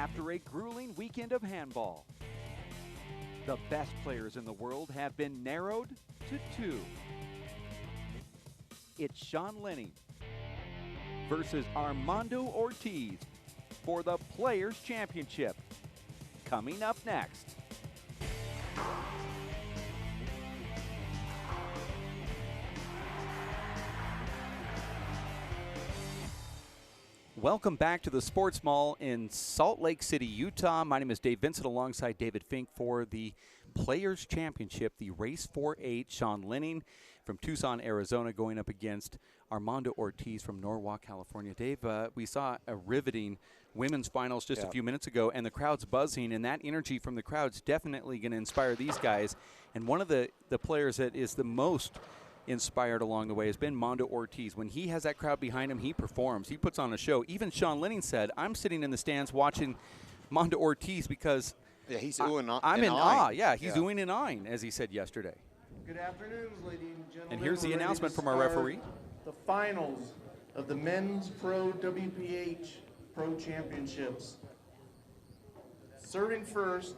after a grueling weekend of handball. The best players in the world have been narrowed to two. It's Shawn Lane versus Armando Ortiz for the Players' Championship. Coming up next. Welcome back to the Sports Mall in Salt Lake City, Utah. My name is Dave Vincent alongside David Fink for the Players' Championship, the Race 4-8. Shawn Lane from Tucson, Arizona, going up against Armando Ortiz from Norwalk, California. Dave, we saw a riveting women's finals just a few minutes ago, and the crowd's buzzing, and that energy from the crowd's definitely going to inspire these guys. And one of the players that is the most inspired along the way has been Armando Ortiz. When he has that crowd behind him, he performs. He puts on a show. Even Shawn Lane said, I'm sitting in the stands watching Armando Ortiz because he's oohing I'm in awe. Yeah, he's oohing and eyeing, as he said yesterday. Good afternoon, ladies and gentlemen. And here's the We're announcement ready to from our referee. The finals of the Men's Pro WPH Pro Championships. Serving first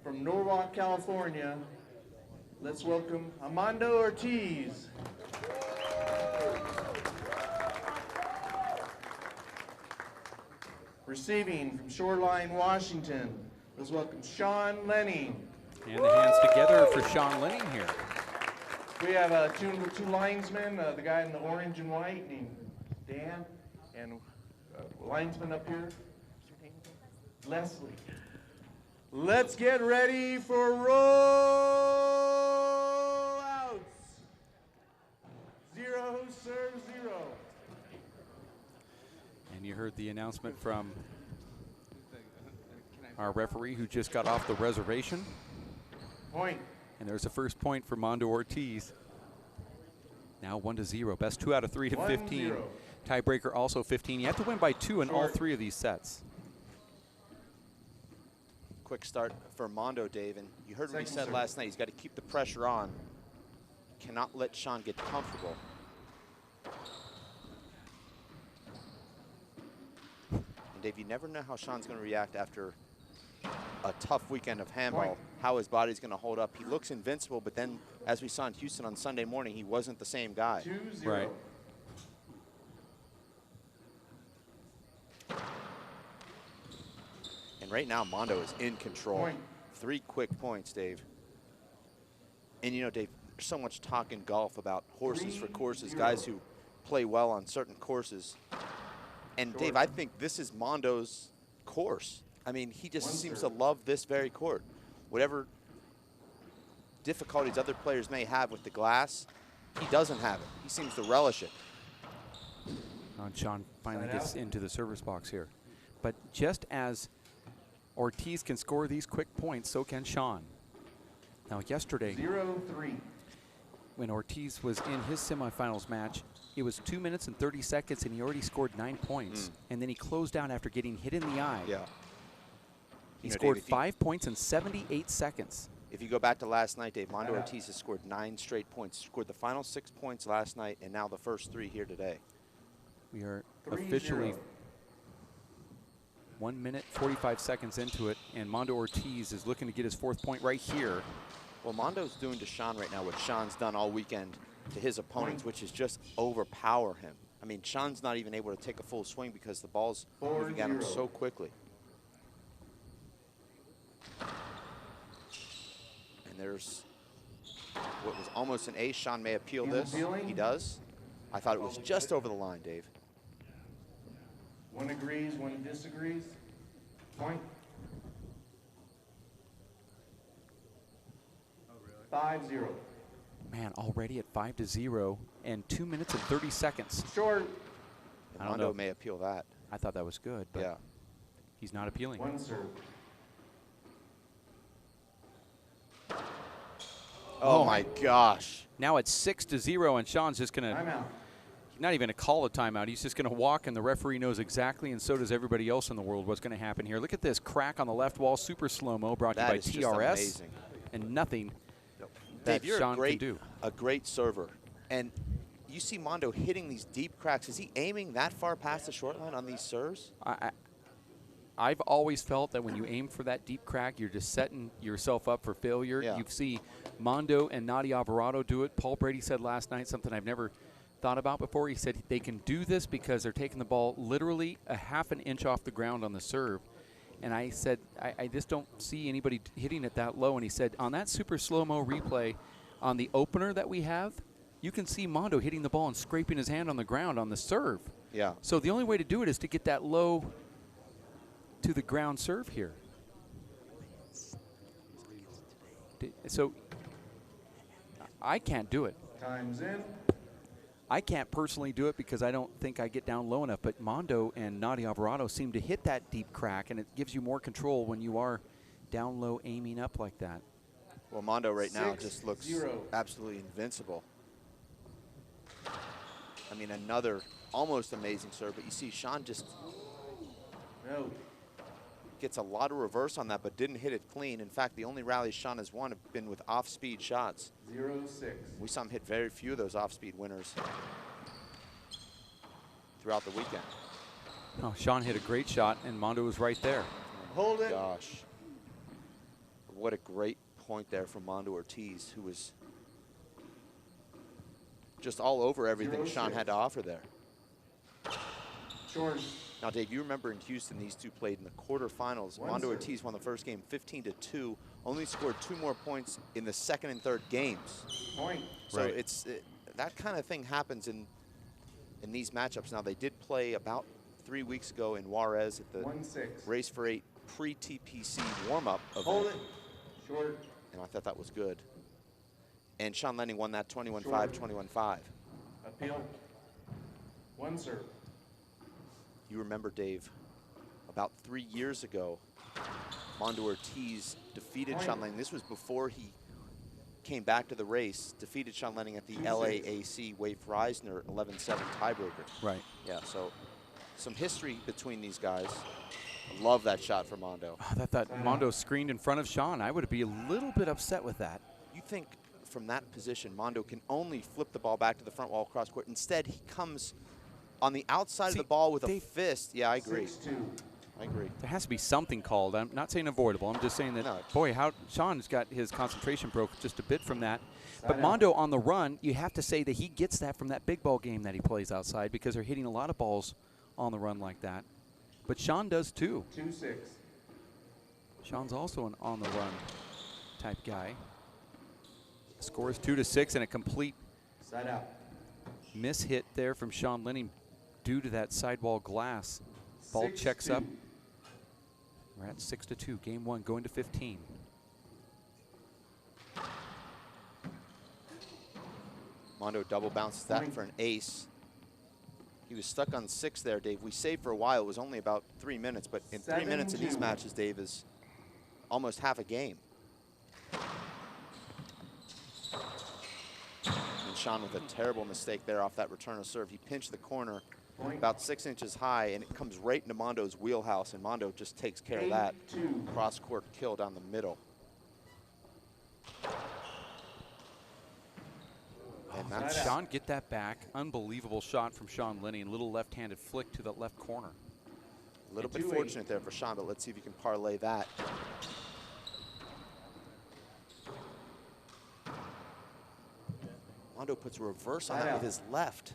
from Norwalk, California, let's welcome Armando Ortiz. Receiving from Shoreline, Washington, let's welcome Shawn Lane. And the hands together for Shawn Lane here. We have two linesmen, the guy in the orange and white named Dan, and linesman up here, Leslie. Let's get ready for roll outs. 0 serve 0. And you heard the announcement from our referee who just got off the reservation. Point. And there's the first point for Armando Ortiz. Now 1-0. Best 2 out of 3 to 15. 1-0. Tiebreaker also 15. You have to win by 2 in all 3 of these sets. Quick start for Armando, Dave, and you heard what he said last night. He's got to keep the pressure on. Cannot let Shawn get comfortable. And Dave, you never know how Shawn's going to react after a tough weekend of handball, how his body's going to hold up. He looks invincible, but then, as we saw in Houston on Sunday morning, he wasn't the same guy. 2-0. Right. And right now, Armando is in control. Point. 3 quick points, Dave. And you know, Dave, there's so much talk in golf about horses for courses, guys who play well on certain courses. And Dave, I think this is Armando's course. I mean, he just seems to love this very court. Whatever difficulties other players may have with the glass, he doesn't have it. He seems to relish it. And Shawn finally gets into the service box here. But just as Ortiz can score these quick points, so can Shawn. Now yesterday, 0-3. when Ortiz was in his semifinals match, it was 2 minutes and 30 seconds and he already scored 9 points. And then he closed out after getting hit in the eye. Yeah. He scored Dave, 5 points in 78 seconds. If you go back to last night, Dave, Armando Ortiz has scored 9 straight points. Scored the final 6 points last night and now the first 3 here today. We are officially 1 minute, 45 seconds into it, and Armando Ortiz is looking to get his 4th point right here. Well, Armando's doing to Shawn right now what Shawn's done all weekend to his opponents, which is just overpower him. I mean, Shawn's not even able to take a full swing because the ball's moving at him so quickly. And there's what was almost an ace. Shawn may appeal this. He does. I thought it was just over the line, Dave. 1 agrees, 1 disagrees. Point. 5-0. Man, already at 5-0 and 2 minutes and 30 seconds. Short. Armando may appeal that. I thought that was good, but yeah, he's not appealing. 1 serve. Oh my gosh. Now it's 6-0, and Shawn's just going to not even a call a timeout. He's just going to walk, and the referee knows exactly, and so does everybody else in the world, what's going to happen here. Look at this crack on the left wall, super slow-mo, brought to you by TRS. And nothing that Dave, Shawn can do. A great server. And you see Armando hitting these deep cracks. Is he aiming that far past the short line on these serves? I've always felt that when you aim for that deep crack, you're just setting yourself up for failure. Yeah. You see Mondo and Nadia Alvarado do it. Paul Brady said last night something I've never thought about before. He said they can do this because they're taking the ball literally a half an inch off the ground on the serve. And I said, I just don't see anybody hitting it that low. And he said, on that super slow-mo replay on the opener that we have, you can see Mondo hitting the ball and scraping his hand on the ground on the serve. Yeah. So the only way to do it is to get that low to the ground serve here. So I can't do it. Time's in. I can't personally do it because I don't think I get down low enough, but Mondo and Nadia Alvarado seem to hit that deep crack, and it gives you more control when you are down low aiming up like that. Well, Mondo right now 6-0. just looks absolutely invincible. I mean, another almost amazing serve, but you see Shawn just gets a lot of reverse on that, but didn't hit it clean. In fact, the only rallies Shawn has won have been with off-speed shots. 0-6. We saw him hit very few of those off-speed winners throughout the weekend. Oh, Shawn hit a great shot, and Mondo was right there. Hold it. Gosh. What a great point there from Mondo Ortiz, who was just all over everything Shawn had to offer there. Short. Now, Dave, you remember in Houston, these two played in the quarterfinals. Mondo Ortiz won the first game 15-2, only scored 2 more points in the second and third games. Point. So Right. it's that kind of thing happens in these matchups. Now, they did play about 3 weeks ago in Juarez at the 1-6. Race for 8 pre-TPC warm-up Hold event. it. Short. And I thought that was good. And Shawn Lenning won that 21-5, 21-5. Appeal. 1 serve. You remember, Dave, about 3 years ago, Mondo Ortiz defeated Shawn Lane. This was before he came back to the race, defeated Shawn Lenning at the LAAC Wade Reisner 11-7 tiebreaker. Right. Yeah, so some history between these guys. I love that shot for Mondo. I thought Mondo screened in front of Shawn. I would be a little bit upset with that. You think from that position, Mondo can only flip the ball back to the front wall cross court. Instead, he comes on the outside of the ball with a fist. Yeah, I agree. 6-2. I agree. There has to be something called. I'm not saying avoidable. I'm just saying that, boy, how Shawn's got his concentration broke just a bit from that. But Mondo on the run, you have to say that he gets that from that big ball game that he plays outside because they're hitting a lot of balls on the run like that. But Shawn does too. 2-6. Shawn's also an on-the-run type guy. Score is 2-6 and a complete Side out. miss hit there from Shawn Lane due to that sidewall glass. Ball checks up. We're at 6-2. Game 1 going to 15. Mondo double bounces that for an ace. He was stuck on 6 there, Dave. We saved for a while. It was only about 3 minutes, but in 3 minutes in these matches, Dave, is almost half a game. And Shawn with a terrible mistake there off that return of serve. He pinched the corner about 6 inches high, and it comes right into Mondo's wheelhouse, and Mondo just takes care of that. Cross-court kill down the middle. And that's Shawn, get that back. Unbelievable shot from Shawn Lane. Little left-handed flick to the left corner. a little bit fortunate there for Shawn, but let's see if he can parlay that. Mondo puts a reverse on that with his left.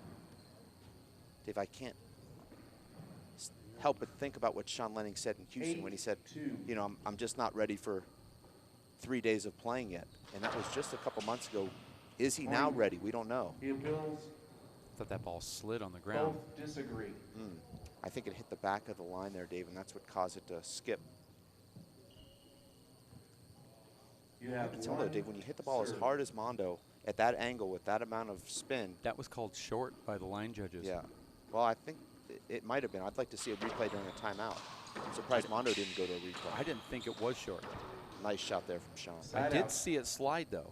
Dave, I can't help but think about what Shawn Lenning said in Houston when he said, you know, I'm just not ready for 3 days of playing yet. And that was just a couple months ago. Is he now ready? We don't know. He appeals. I thought that ball slid on the ground. Both disagree. I think it hit the back of the line there, Dave, and that's what caused it to skip. You have Tell though, Dave, when you hit the ball as hard as Mondo at that angle with that amount of spin. That was called short by the line judges. Yeah. Well, I think it might have been. I'd like to see a replay during a timeout. I'm surprised Mondo didn't go to a replay. I didn't think it was short. Nice shot there from Shawn. I did see it slide, though.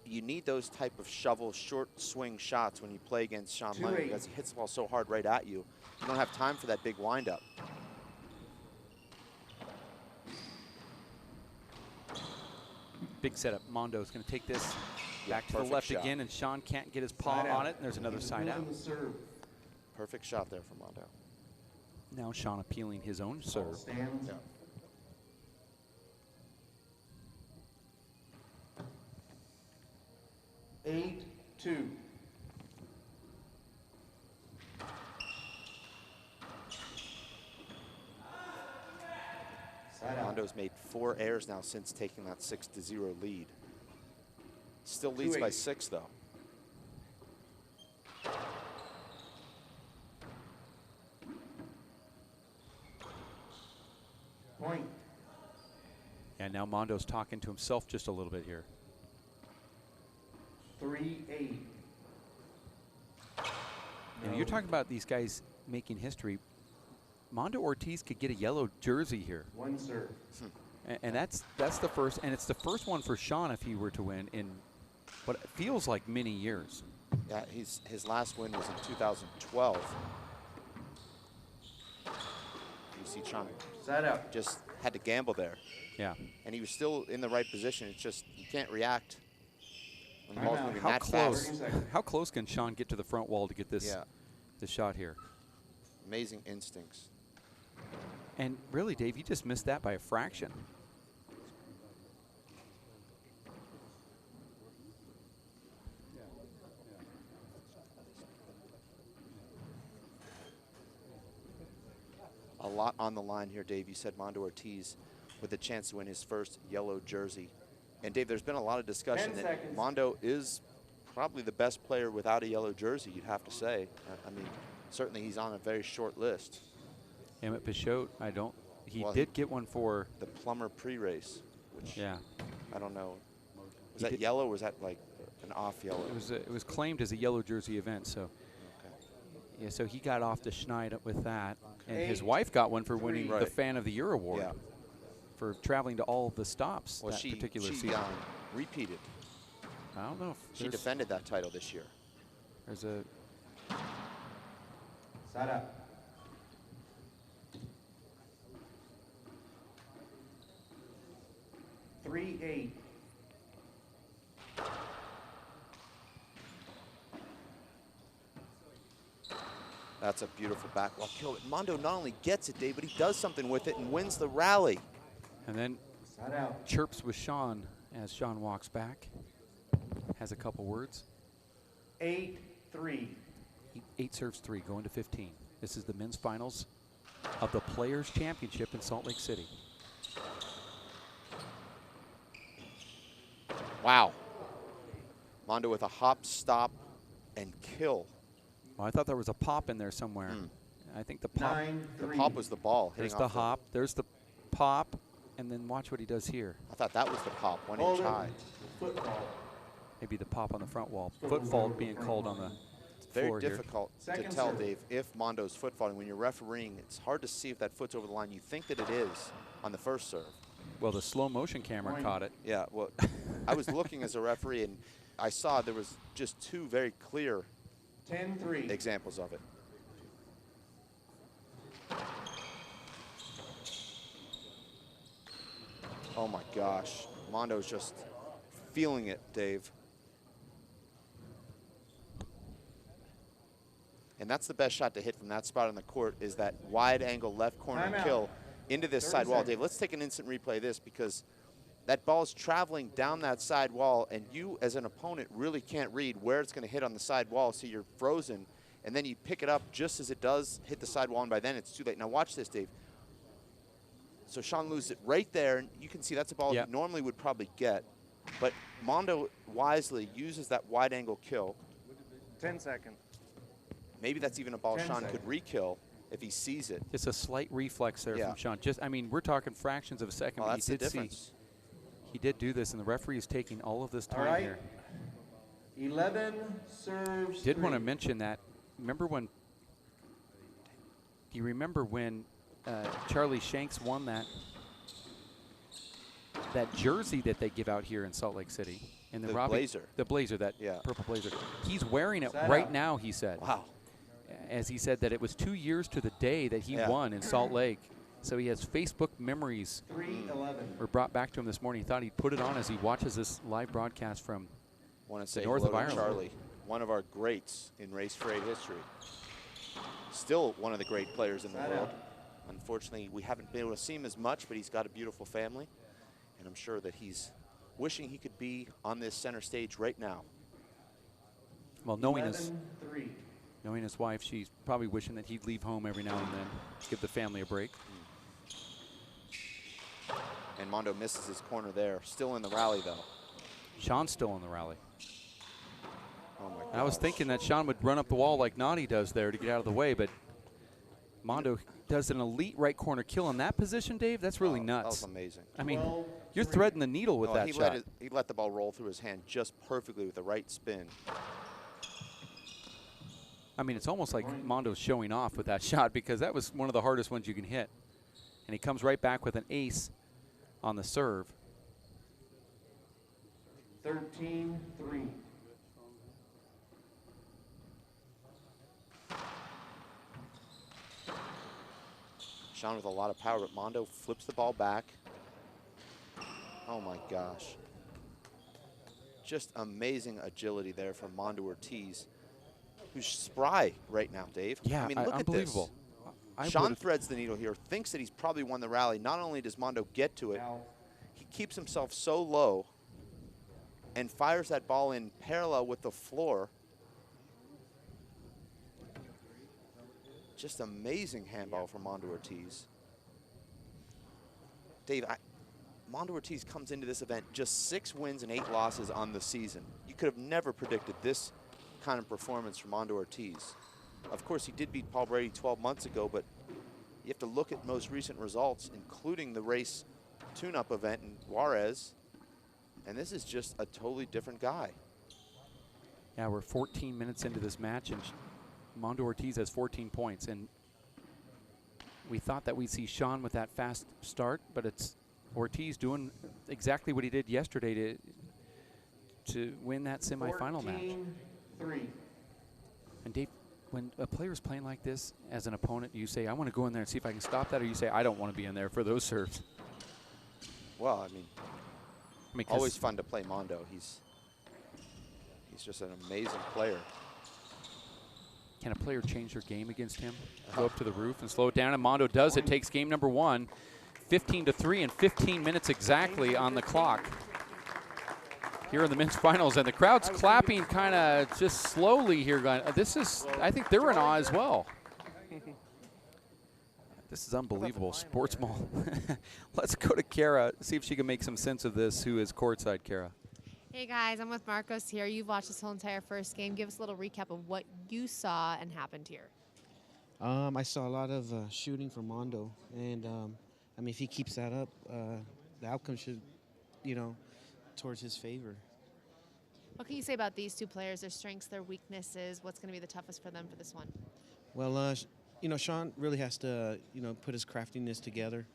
You need those type of shovel, short swing shots when you play against Shawn Lane because he hits the ball so hard right at you. You don't have time for that big windup. Big setup. Mondo's going to take this back to the perfect left shot. again, and Shawn can't get his paw on it, and there's another side out. Perfect shot there from Mondo. Now Shawn appealing his own serve. Stands. Yeah. Eight, 2. Side out. Mondo's made 4 errors now since taking that 6-0 lead. Still leads by 2-8. 6 though. Point. And now Mondo's talking to himself just a little bit here. 3-8. You know, you're talking about these guys making history. Mondo Ortiz could get a yellow jersey here. 1 serve. And that's the first, and it's the first one for Shawn if he were to win in what feels like many years. Yeah, his last win was in 2012. You see Shawn Side out. just had to gamble there. Yeah. And he was still in the right position. It's just you can't react when the ball's Timeout. moving How that close? 30 seconds. How close can Shawn get to the front wall to get this Yeah, this shot here? amazing instincts. And really, Dave, you just missed that by a fraction. A lot on the line here, Dave. You said Mondo Ortiz with a chance to win his first yellow jersey. And Dave, there's been a lot of discussion 10 that seconds. Mondo is probably the best player without a yellow jersey, you'd have to say. I mean, certainly he's on a very short list. Emmett Pichot, he Well, did get one for, The Plummer pre-race, which yeah. I don't know. Was He that did- yellow or was that like an off yellow? It was claimed as a yellow jersey event, so Okay. yeah, so he got off the schneid with that, and his 8, wife got one for winning 3. the Right. Fan of the Year award Yeah. for traveling to all of the stops Well, that she particular season. repeated. I don't know if She there's, defended that title this year. there's a Side out. Three, 8. That's a beautiful backwall kill. Mondo not only gets it, Dave, but he does something with it and wins the rally. and then Side out. chirps with Shawn as Shawn walks back. Has a couple words. 8, 3. 8 serves 3, going to 15. This is the men's finals of the Players Championship in Salt Lake City. Wow. Mondo with a hop, stop, and kill. Well, I thought there was a pop in there somewhere. I think the pop. 9, The 3. pop was the ball There's hitting the off hop. There's the pop, and then watch what he does here. I thought that was the pop, 1 Hold inch it. high. Football. Maybe the pop on the front wall. Foot fault being called on the Very floor here. difficult to Second tell, serve. Dave, if Mondo's foot faulting. When you're refereeing, it's hard to see if that foot's over the line. You think that it is on the first serve. Well, the slow motion camera Point. caught it. Yeah, well, I was looking as a referee, and I saw there was just 2 very clear 10, 3. examples of it. Oh my gosh, Mondo's just feeling it, Dave. And that's the best shot to hit from that spot on the court, is that wide angle left corner Timeout. kill into this 30 side wall. seconds. Dave, let's take an instant replay of this, because that ball's traveling down that side wall, and you as an opponent really can't read where it's going to hit on the side wall, so you're frozen, and then you pick it up just as it does hit the side wall, and by then it's too late. Now watch this, Dave. So Shawn loses it right there, and you can see that's a ball Yep. he normally would probably get, but Mondo wisely uses that wide angle kill. 10 seconds. Maybe that's even a ball 10 Shawn seconds. could re-kill if he sees it. Just a slight reflex there Yeah. from Shawn. Just, I mean, we're talking fractions of a second. Well, but that's he the did difference. he did do this, and the referee is taking all of this All time right. here. 11 serves. Did want to 3. mention that. Remember when? Do you remember when Charlie Shanks won that jersey that they give out here in Salt Lake City? In The Robbie- blazer. The blazer, that Yeah. purple blazer. He's wearing it Side right out. now, he said. Wow. As he said that it was 2 years to the day that he Yeah. won in Salt Lake. So he has Facebook memories 3, 11. were brought back to him this morning. He thought he'd put it on as he watches this live broadcast from Want to say north hello of to Ireland. Charlie, one of our greats in race for 8 history. still one of the great players in the world. Unfortunately, we haven't been able to see him as much, but he's got a beautiful family. And I'm sure that he's wishing he could be on this center stage right now. Well, knowing his wife, she's probably wishing that he'd leave home every now and then, give the family a break. And Mondo misses his corner there. Still in the rally, though. Shawn's still in the rally. Oh my gosh. I was thinking that Shawn would run up the wall like Naughty does there to get out of the way, but Mondo does an elite right corner kill in that position, Dave. That's really nuts. That was amazing. I mean, you're threading the needle with that shot. He let the ball roll through his hand just perfectly with the right spin. I mean, it's almost like Mondo's showing off with that shot, because that was one of the hardest ones you can hit. And he comes right back with an ace on the serve. 13-3. Shawn with a lot of power, but Mondo flips the ball back. Oh my gosh. Just amazing agility there from Mondo Ortiz, who's spry right now, Dave. Yeah, I mean, look unbelievable. at this. Shawn threads the needle here, thinks that he's probably won the rally. Not only does Mondo get to it, he keeps himself so low and fires that ball in parallel with the floor. Just amazing handball from Mondo Ortiz. Dave, Mondo Ortiz comes into this event just 6 wins and 8 losses on the season. You could have never predicted this kind of performance from Mondo Ortiz. Of course, he did beat Paul Brady 12 months ago, but you have to look at most recent results, including the race tune-up event in Juarez, and this is just a totally different guy. Yeah, we're 14 minutes into this match, and Mondo Ortiz has 14 points, and we thought that we'd see Shawn with that fast start, but it's Ortiz doing exactly what he did yesterday to win that semifinal match. 14-3. And Dave, when a player's playing like this as an opponent, you say, I want to go in there and see if I can stop that, or you say, I don't want to be in there for those serves? Well, I mean always fun to play Mondo. He's just an amazing player. Can a player change their game against him? Go up to the roof and slow it down, and Mondo does it. Takes game number 1, 15-3, and 15 minutes exactly on the clock here in the men's finals, and the crowd's clapping kind of just slowly here. This is, I think they're in awe as well. This is unbelievable. Sports Mall. Let's go to Kara, see if she can make some sense of this, who is courtside. Kara. Hey guys, I'm with Marcos here. You've watched this whole entire first game. Give us a little recap of what you saw and happened here. I saw a lot of shooting from Mondo, and I mean, if he keeps that up, the outcome should, towards his favor. What can you say about these two players, their strengths, their weaknesses? What's going to be the toughest for them for this one? Well, Shawn really has to, put his craftiness together,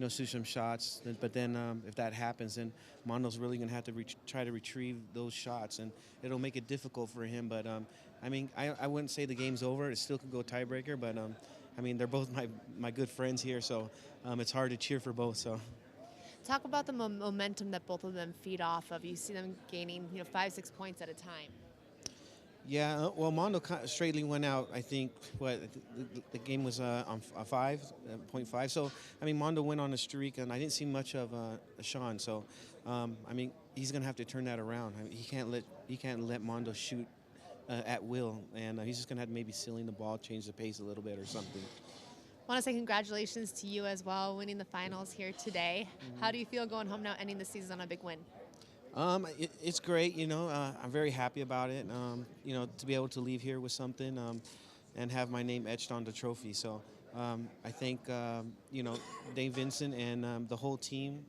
shoot some shots. But then if that happens, then Mondo's really going to have to try to retrieve those shots, and it'll make it difficult for him. But, I mean, I wouldn't say the game's over. It still could go tiebreaker, but, I mean, they're both my good friends here, so it's hard to cheer for both. So. Talk about the momentum that both of them feed off of. You see them gaining, 5-6 points at a time. Yeah, well, Mondo straightly went out. I think the game was on 5.5. So I mean, Mondo went on a streak, and I didn't see much of Shawn. So I mean, he's gonna have to turn that around. I mean, he can't let Mondo shoot at will, and he's just gonna have to maybe sealing the ball, change the pace a little bit or something. I want to say congratulations to you as well, winning the finals here today. How do you feel going home now, ending the season on a big win? It's great, I'm very happy about it, to be able to leave here with something and have my name etched on the trophy. So I think, Dave Vincent and the whole team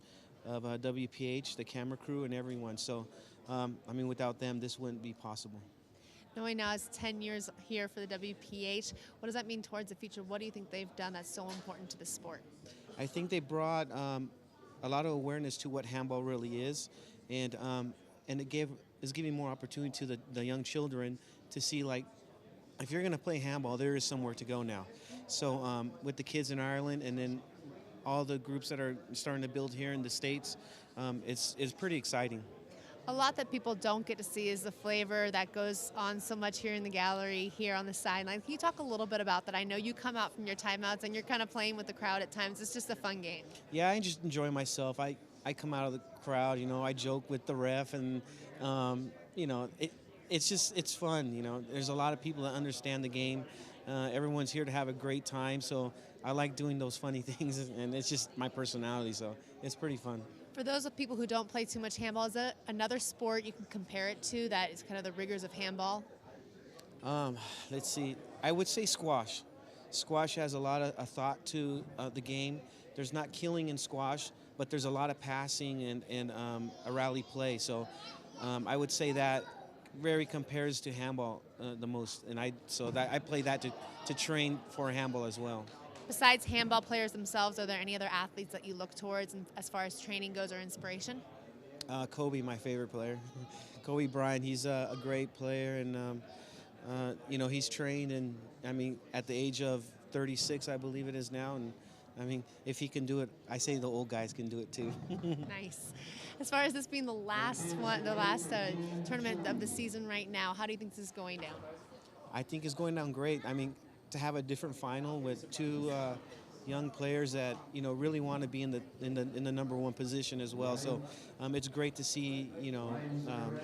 of WPH, the camera crew and everyone. So, I mean, without them, this wouldn't be possible. Knowing now it's 10 years here for the WPH, what does that mean towards the future? What do you think they've done that's so important to the sport? I think they brought a lot of awareness to what handball really is, and it is giving more opportunity to the young children to see, like, if you're going to play handball, there is somewhere to go now. So with the kids in Ireland and then all the groups that are starting to build here in the States, it's pretty exciting. A lot that people don't get to see is the flavor that goes on so much here in the gallery, here on the sideline. Can you talk a little bit about that? I know you come out from your timeouts and you're kind of playing with the crowd at times. It's just a fun game. Yeah, I just enjoy myself. I come out of the crowd, you know, I joke with the ref, and, you know, it's fun, you know. There's a lot of people that understand the game. Everyone's here to have a great time, so I like doing those funny things, and it's just my personality, so it's pretty fun. For those of people who don't play too much handball, is it another sport you can compare it to that is kind of the rigors of handball? Let's see. I would say squash. Squash has a lot of a thought to the game. There's not killing in squash, but there's a lot of passing and a rally play. So I would say that very compares to handball the most. And I play that to train for handball as well. Besides handball players themselves, are there any other athletes that you look towards as far as training goes or inspiration? Kobe, my favorite player. Kobe Bryant, he's a great player, and you know, he's trained, and I mean, at the age of 36, I believe it is now, and I mean, if he can do it, I say the old guys can do it too. Nice. As far as this being the last one, the last tournament of the season right now, how do you think this is going down? I think it's going down great. I mean, to have a different final with two young players that, you know, really want to be in the #1 position as well. So it's great to see, you know,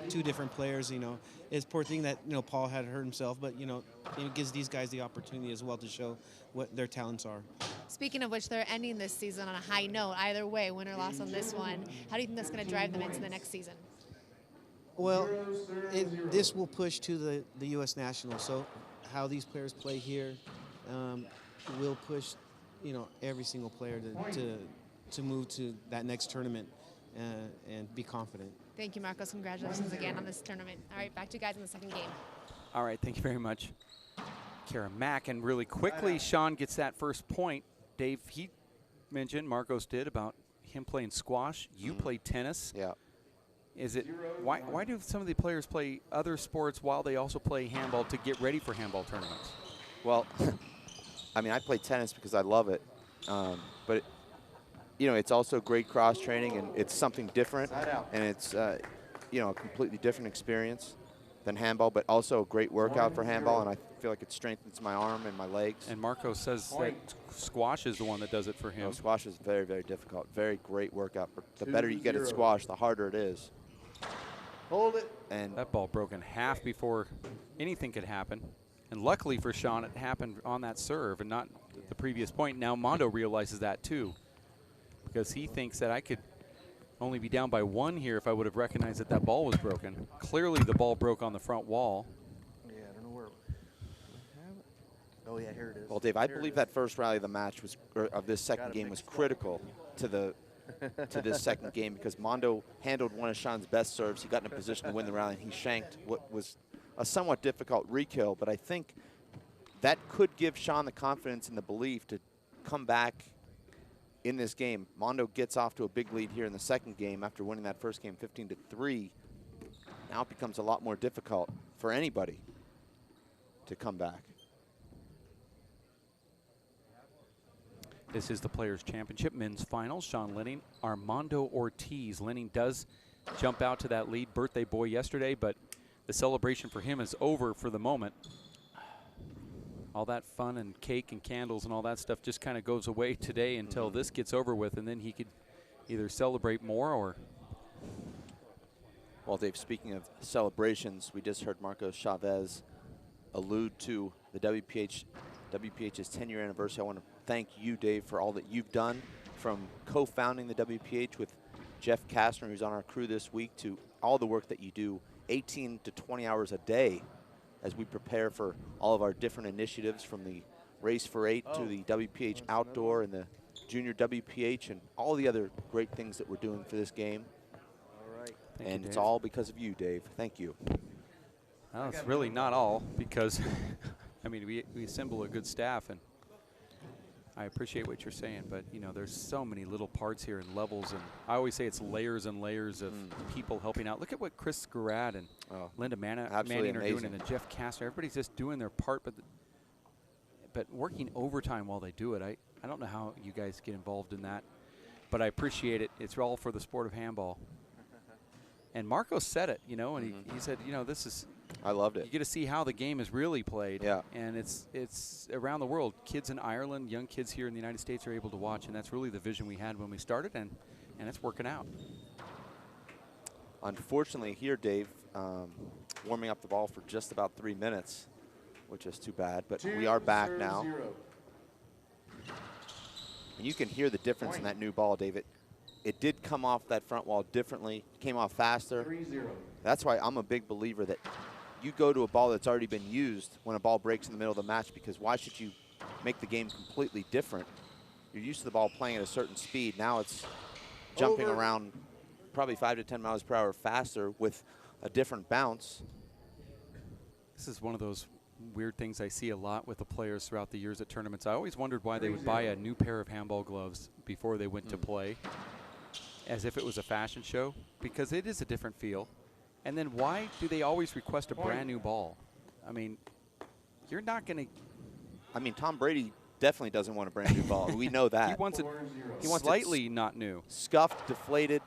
two different players. You know, it's a poor thing that, you know, Paul had hurt himself, but, you know, it gives these guys the opportunity as well to show what their talents are. Speaking of which, they're ending this season on a high note. Either way, win or loss on this one. How do you think that's going to drive them into the next season? Well, this will push to the U.S. National. So how these players play here will push, you know, every single player to move to that next tournament and be confident. Thank you, Marcos. Congratulations again on this tournament. All right, back to you guys in the second game. All right, thank you very much, Kara Mack. And really quickly, Shawn gets that first point. Dave, he mentioned, Marcos did, about him playing squash. You played tennis. Yeah. Is it why do some of the players play other sports while they also play handball to get ready for handball tournaments? Well, I mean, I play tennis because I love it, but you know, it's also great cross training, and it's something different, and it's you know, a completely different experience than handball, but also a great workout for handball, and I feel like it strengthens my arm and my legs. And Marcos says that squash is the one that does it for him. No, squash is very, very difficult. Very great workout. The better you get at squash, the harder it is. Hold it. And that ball broke in half before anything could happen. And luckily for Shawn, it happened on that serve and not the previous point. Now Mondo realizes that too, because he thinks that I could only be down by 1 here if I would have recognized that that ball was broken. Clearly the ball broke on the front wall. Yeah, I don't know where. Oh yeah, here it is. Well, Dave, I believe that first rally of the match was, or of this second game, was critical to this second game, because Mondo handled one of Shawn's best serves. He got in a position to win the rally, and he shanked what was a somewhat difficult re-kill. But I think that could give Shawn the confidence and the belief to come back in this game. Mondo gets off to a big lead here in the second game after winning that first game 15-3. Now it becomes a lot more difficult for anybody to come back. This is the Players' Championship men's finals. Shawn Lenning, Armando Ortiz. Lenning does jump out to that lead. Birthday boy yesterday, but the celebration for him is over for the moment. All that fun and cake and candles and all that stuff just kind of goes away today until this gets over with, and then he could either celebrate more or... Well, Dave, speaking of celebrations, we just heard Marcos Chavez allude to the WPH's 10-year anniversary. I want to thank you, Dave, for all that you've done, from co-founding the WPH with Jeff Kastner, who's on our crew this week, to all the work that you do 18 to 20 hours a day as we prepare for all of our different initiatives, from the Race for 8 to the WPH Outdoor and the Junior WPH and all the other great things that we're doing for this game. All right. And it's all because of you, Dave. Thank you. Well, it's really not all, because, I mean, we assemble a good staff, and I appreciate what you're saying, but, you know, there's so many little parts here and levels, and I always say it's layers and layers of people helping out. Look at what Chris Garrett and Linda Manning are doing, and Jeff Kastner. Everybody's just doing their part, but working overtime while they do it. I don't know how you guys get involved in that, but I appreciate it. It's all for the sport of handball. And Marco said it, you know, and he said, you know, this is. I loved it. You get to see how the game is really played. Yeah. And it's around the world. Kids in Ireland, young kids here in the United States are able to watch, and that's really the vision we had when we started, and it's working out. Unfortunately here, Dave, warming up the ball for just about 3 minutes, which is too bad, but we are back now. 2-0. And you can hear the difference in that new ball, David. It did come off that front wall differently, came off faster. 3-0. That's why I'm a big believer that you go to a ball that's already been used when a ball breaks in the middle of the match, because why should you make the game completely different? You're used to the ball playing at a certain speed. Now it's jumping around probably 5 to 10 miles per hour faster with a different bounce. This is one of those weird things I see a lot with the players throughout the years at tournaments. I always wondered why they would buy a new pair of handball gloves before they went to play, as if it was a fashion show, because it is a different feel. And then why do they always request a brand new ball? I mean, you're not going to. I mean, Tom Brady definitely doesn't want a brand new ball. We know that. He wants it He wants slightly not new. Scuffed, deflated.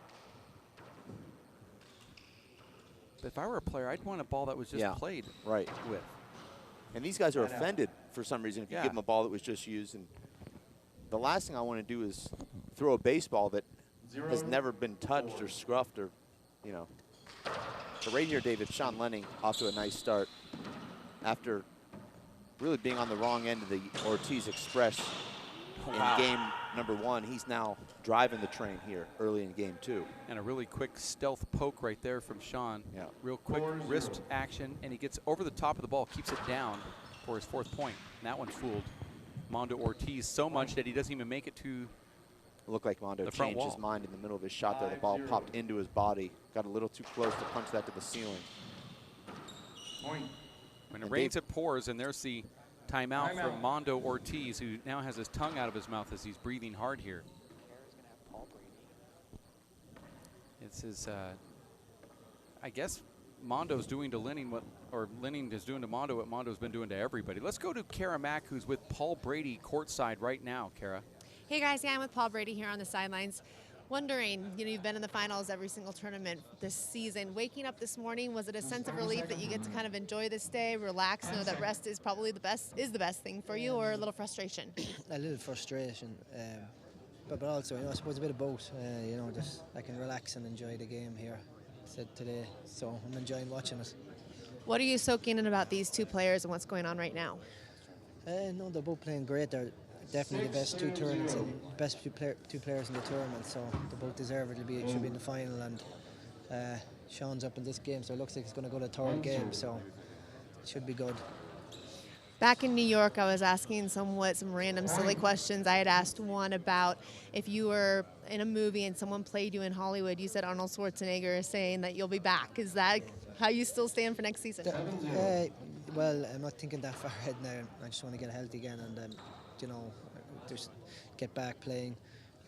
If I were a player, I'd want a ball that was just played right with. And these guys are offended for some reason if you give them a ball that was just used. And the last thing I want to do is throw a baseball that has never been touched or scruffed or, you know. So right here, David, Shawn Lane off to a nice start after really being on the wrong end of the Ortiz Express in game number 1. He's now driving the train here early in game 2. And a really quick stealth poke right there from Shawn. Yeah. Real quick wrist action, and he gets over the top of the ball, keeps it down for his 4th point. And that one fooled Mondo Ortiz so much that he doesn't even make it to It looked like Mondo changed his mind in the middle of his shot there. The ball popped into his body. Got a little too close to punch that to the ceiling. When it rains, it pours, and there's the timeout from Mondo Ortiz, who now has his tongue out of his mouth as he's breathing hard here. It's his, I guess Mondo's doing to Lenning or Lenning is doing to Mondo what Mondo's been doing to everybody. Let's go to Kara Mack, who's with Paul Brady courtside right now. Kara. Hey guys, yeah, I'm with Paul Brady here on the sidelines. Wondering, you know, you've been in the finals every single tournament this season. Waking up this morning, was it a sense of relief that you get to kind of enjoy this day, relax, know that rest is probably the best thing for you, or a little frustration? A little frustration, but also, you know, I suppose a bit of both. You know, just I can relax and enjoy the game here today, so I'm enjoying watching it. What are you soaking in about these two players and what's going on right now? No, they're both playing great. They're definitely the best two tournaments and best two players in the tournament, so they both deserve it. Should be in the final, and Shawn's up in this game, so it looks like it's going to go to the 3rd game, so it should be good. Back in New York, I was asking some random silly questions. I had asked one about if you were in a movie and someone played you in Hollywood. You said Arnold Schwarzenegger, saying that you'll be back. Is that how you still stand for next season? Well, I'm not thinking that far ahead now. I just want to get healthy again and, you know, just get back playing,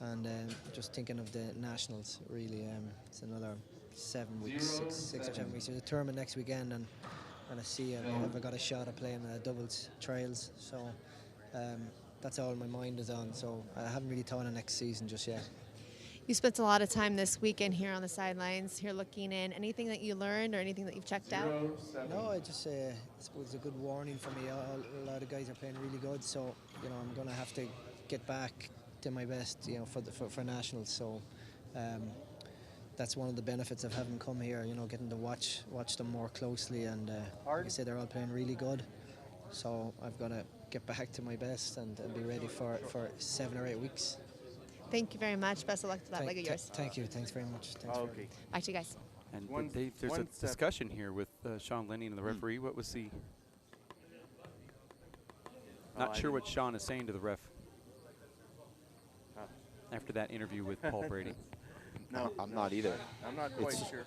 and just thinking of the nationals. Really, it's another 7 weeks, six or 7 weeks. There's a tournament next weekend, and I see if I got a shot at playing doubles trials. So that's all my mind is on. So I haven't really thought of next season just yet. You spent a lot of time this weekend here on the sidelines, here looking in. Anything that you learned or anything that you've checked out? No, I just suppose it's a good warning for me. A lot of guys are playing really good, so you know I'm going to have to get back to my best, you know, for nationals. So that's one of the benefits of having come here. You know, getting to watch them more closely, and like I say, they're all playing really good. So I've got to get back to my best and be ready for 7 or 8 weeks. Thank you very much. Best of luck to that leg of yours. Thank you. Thanks very much. Thanks Okay. Back to you guys. And Dave, there's a discussion here with Shawn Lane and the referee. What was the? Not sure what Shawn is saying to the ref after that interview with Paul Brady. No, I'm not either. I'm not quite sure.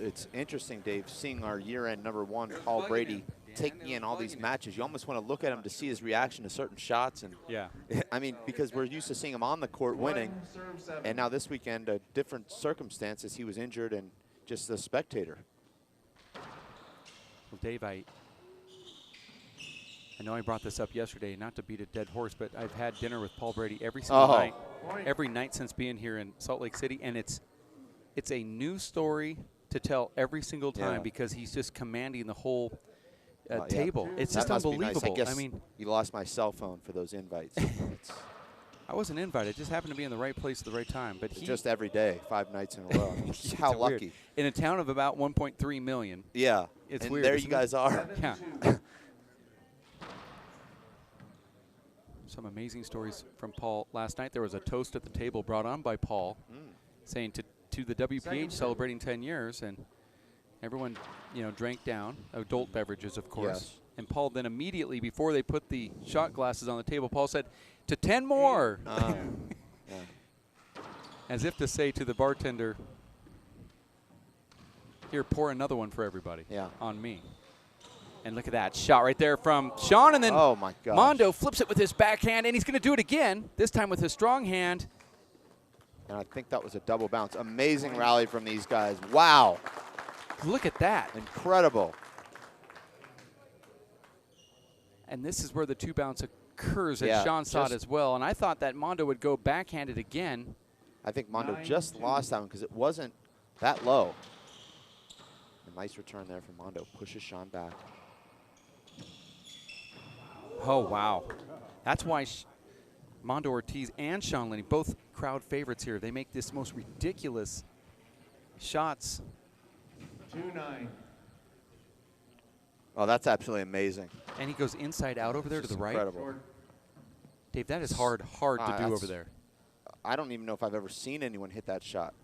It's interesting, Dave, seeing our year-end #1, Paul Brady, take me in all these matches. You almost want to look at him to see his reaction to certain shots. And yeah, I mean, because we're used to seeing him on the court winning, and now this weekend, different circumstances. He was injured and just a spectator. Well, Dave, I know I brought this up yesterday, not to beat a dead horse, but I've had dinner with Paul Brady every single night since being here in Salt Lake City, and it's a new story to tell every single time Yeah. because he's just commanding the whole Yeah. table. It's That just must be nice. unbelievable. I guess mean, you lost my cell phone for those invites. It's I wasn't invited. I just happened to be in the right place at the right time. But he just every day, 5 nights in a row. It's How weird. lucky. In a town of about 1.3 million. Yeah. It's and weird, there isn't you guys are. Yeah. Some amazing stories from Paul last night. There was a toast at the table brought on by Paul saying to the WPH celebrating 10 years, and everyone, drank down, adult beverages, of course. Yes. And Paul then immediately, before they put the shot glasses on the table, Paul said, to 10 more. Yeah. As if to say to the bartender, here, pour another one for everybody. Yeah. On me. And look at that shot right there from Shawn, and then Oh my gosh. Mondo flips it with his backhand, and he's going to do it again, this time with his strong hand. And I think that was a double bounce. Amazing rally from these guys. Wow. Look at that. Incredible. And this is where the two bounce occurs, and Yeah, Shawn saw it just- as well. And I thought that Mondo would go backhanded again. I think Mondo just lost that one because it wasn't that low. A nice return there from Mondo. Pushes Shawn back. Oh, wow. That's why Mondo Ortiz and Shawn Lane, both crowd favorites here. They make this most ridiculous shots. 2-9. Oh, that's absolutely amazing. And he goes inside out over there to Just the right. incredible. Short. Dave, that is hard to do that's- over there. I don't even know if I've ever seen anyone hit that shot.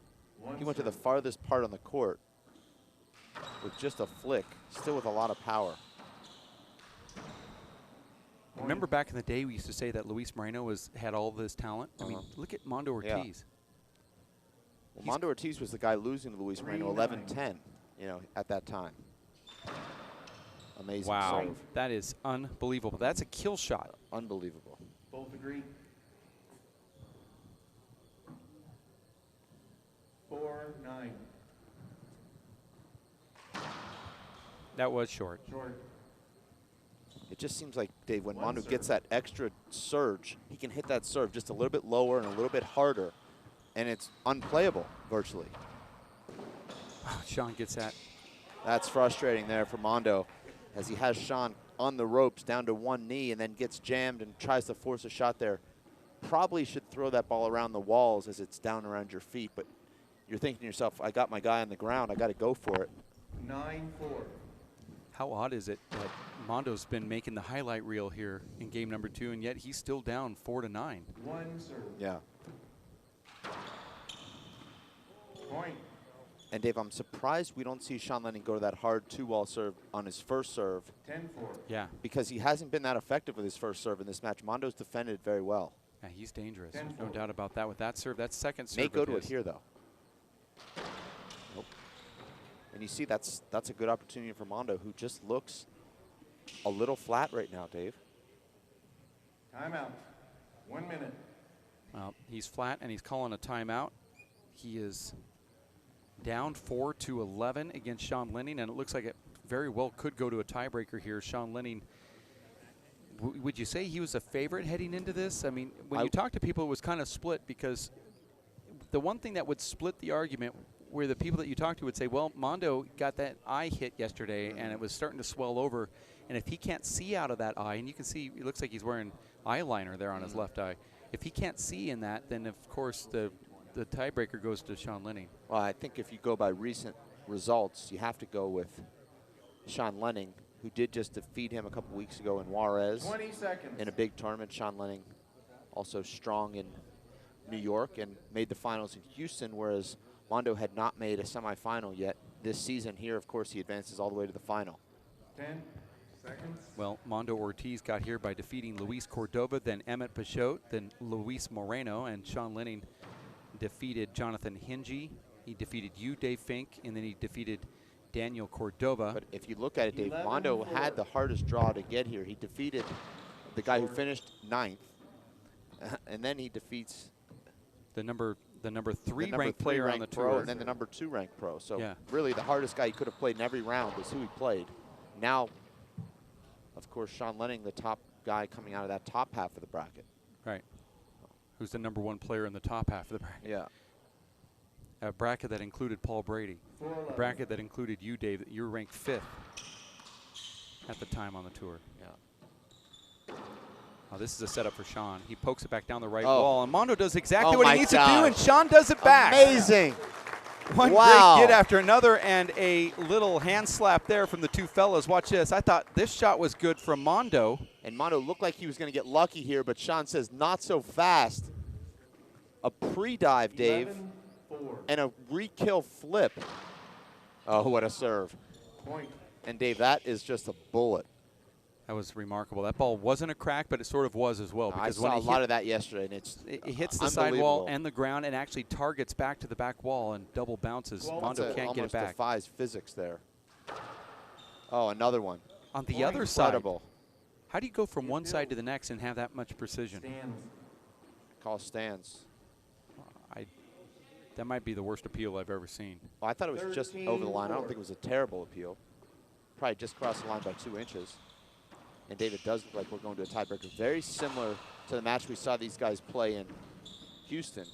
One He went to the serve. farthest part on the court with just a flick, still with a lot of power. Remember back in the day, we used to say that Luis Moreno had all this talent. I mean, look at Mondo Yeah. Ortiz. Well, Mondo Ortiz was the guy losing to Luis Moreno 11-10, at that time. Amazing Wow, serve. that is unbelievable. That's a kill shot. Unbelievable. Both agree. 4-9. That was short. Short. It just seems like, Dave, when One Mondo serve. gets that extra surge, he can hit that serve just a little bit lower and a little bit harder, and it's unplayable virtually. Shawn gets that. That's frustrating there for Mondo as he has Shawn on the ropes down to one knee and then gets jammed and tries to force a shot there. Probably should throw that ball around the walls as it's down around your feet, but you're thinking to yourself, I got my guy on the ground, I got to go for it. 9-4. How odd is it that Mondo's been making the highlight reel here in game number 2, and yet he's still down 4-9. One serve. Yeah. Point. And Dave, I'm surprised we don't see Shawn Lenning go to that hard two-wall serve on his first serve 10-4. Yeah, because he hasn't been that effective with his first serve in this match. Mondo's defended very well. yeah, he's dangerous. 10-4. No doubt about that with that serve. That second serve. May go of to it his. here, though. Nope. And you see that's a good opportunity for Mondo, who just looks a little flat right now, Dave. Timeout. 1 minute. Well, he's flat, and he's calling a timeout. He is down 4-11 against Shawn Lenning, and it looks like it very well could go to a tiebreaker here. Shawn Lenning, would you say he was a favorite heading into this? I mean, when you talk to people, it was kind of split, because the one thing that would split the argument where the people that you talk to would say, well, Mondo got that eye hit yesterday, and it was starting to swell over, and if he can't see out of that eye, and you can see it looks like he's wearing eyeliner there on his left eye, if he can't see in that, then of course the tiebreaker goes to Shawn Lenning. Well, I think if you go by recent results, you have to go with Shawn Lenning, who did just defeat him a couple weeks ago in Juarez 20 seconds. in a big tournament. Shawn Lenning also strong in New York and made the finals in Houston, whereas Mondo had not made a semifinal yet this season. Here, of course, he advances all the way to the final. 10 seconds. Well, Mondo Ortiz got here by defeating Luis Cordova, then Emmett Peixoto, then Luis Moreno, and Shawn Lenning defeated Jonathan Hingy. He defeated you, Dave Fink, and then he defeated Daniel Cordova. But if you look at it, Dave, 11-4. Mondo had the hardest draw to get here. He defeated the guy who finished 9th, and then he defeats the number 3 the number ranked 3 player on the ranked pro, tour. and then the number 2 ranked pro. So Yeah. really the hardest guy he could have played in every round was who he played. Now, of course, Shawn Lenning, the top guy coming out of that top half of the bracket. Right. Who's the number 1 player in the top half of the bracket. Yeah. a bracket that included Paul Brady, a bracket that included you, Dave. That you're ranked 5th at the time on the tour. Yeah. Oh, this is a setup for Shawn. He pokes it back down the right Oh. wall, and Mondo does exactly Oh what my he needs to do, gosh. and Shawn does it back. Amazing. One Wow. great get after another, and a little hand slap there from the two fellas. Watch this. I thought this shot was good from Mondo. And Mondo looked like he was going to get lucky here, but Shawn says not so fast. A pre-dive, Dave, 11-4. and a re-kill flip. Oh, what a serve. Point. And Dave, that is just a bullet. That was remarkable. That ball wasn't a crack, but it sort of was as well. I Because saw a when lot of that yesterday, and it hits the sidewall unbelievable. and the ground and actually targets back to the back wall and double bounces. Mondo can't get it almost back. defies physics there. Oh, another one. On the Point. other side, Incredible. how do you go from one side to the next and have that much precision? Stands. Call stands. That might be the worst appeal I've ever seen. Well, I thought it was just over the line. I don't think it was a terrible appeal. Probably just crossed the line by 2 inches. And David does look like we're going to a tiebreaker. Very similar to the match we saw these guys play in Houston.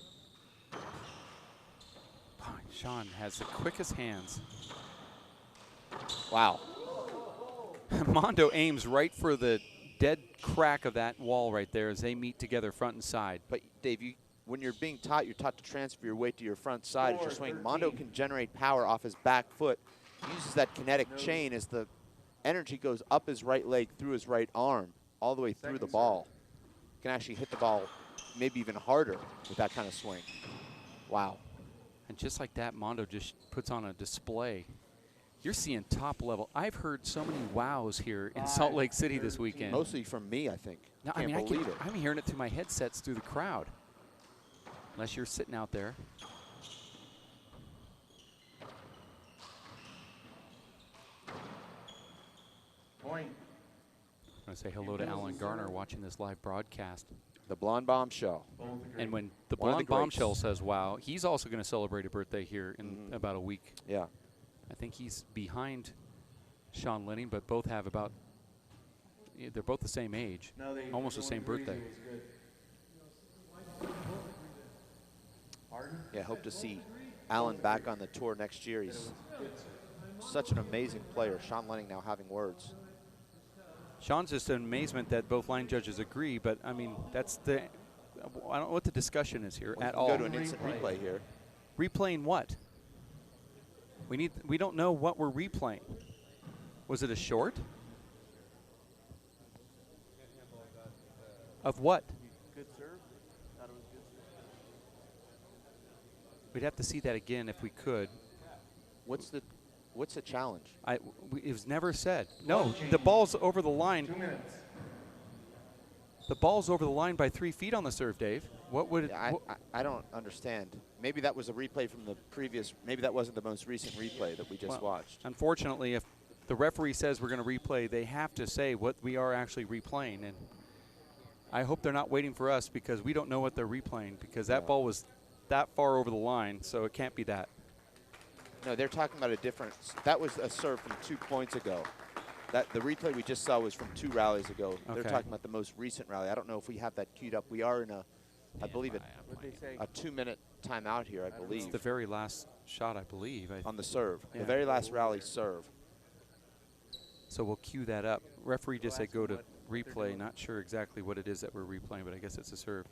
Shawn has the quickest hands. Wow. Mondo aims right for the dead crack of that wall right there as they meet together front and side. But Dave, when you're being taught, you're taught to transfer your weight to your front side as you're swinging. Mondo can generate power off his back foot. He uses that kinetic chain as the energy goes up his right leg through his right arm, all the way through the ball. Can actually hit the ball maybe even harder with that kind of swing. Wow. And just like that, Mondo just puts on a display. You're seeing top level. I've heard so many wows here in Salt Lake City this weekend. Mostly from me, I think. No, Can't believe it. I'm hearing it through my headsets through the crowd. Unless you're sitting out there. Point. I'm going to say hello to Alan Garner watching this live broadcast. The Blonde Bombshell. Both agree. And when the One of the Blonde Bombshell greats. says wow, he's also going to celebrate a birthday here in about a week. Yeah. I think he's behind Shawn Lane, but both have about, they're both the same age. No, they almost the both same agree birthday. he was good. Pardon? Yeah, hope to see Alan back on the tour next year. He's such an amazing player. Shawn Lane now having words. Shawn's just an amazement that both line judges agree, but I mean, that's the, I don't know what the discussion is here at all. Go to an instant replay here. Replaying what? We don't know what we're replaying. Was it a short? Of what? Good serve. Thought it was good serve. We'd have to see that again if we could. What's the challenge? It was never said. No, the ball's over the line. 2 minutes. The ball's over the line by 3 feet on the serve, Dave. What would it? Yeah, I don't understand. Maybe that was a replay from the previous. Maybe that wasn't the most recent replay that we just watched. Unfortunately, if the referee says we're going to replay, they have to say what we are actually replaying. And I hope they're not waiting for us because we don't know what they're replaying because that ball was that far over the line, so it can't be that. No, they're talking about a different. That was a serve from 2 points ago. The replay we just saw was from 2 rallies ago. They're Okay. talking about the most recent rally. I don't know if we have that queued up. We are in I believe a 2-minute timeout here, I believe. It's the very last shot, I believe. On the serve. Yeah. The very last rally serve. So we'll cue that up. Referee just said go to replay. Not sure exactly what it is that we're replaying, but I guess it's a serve.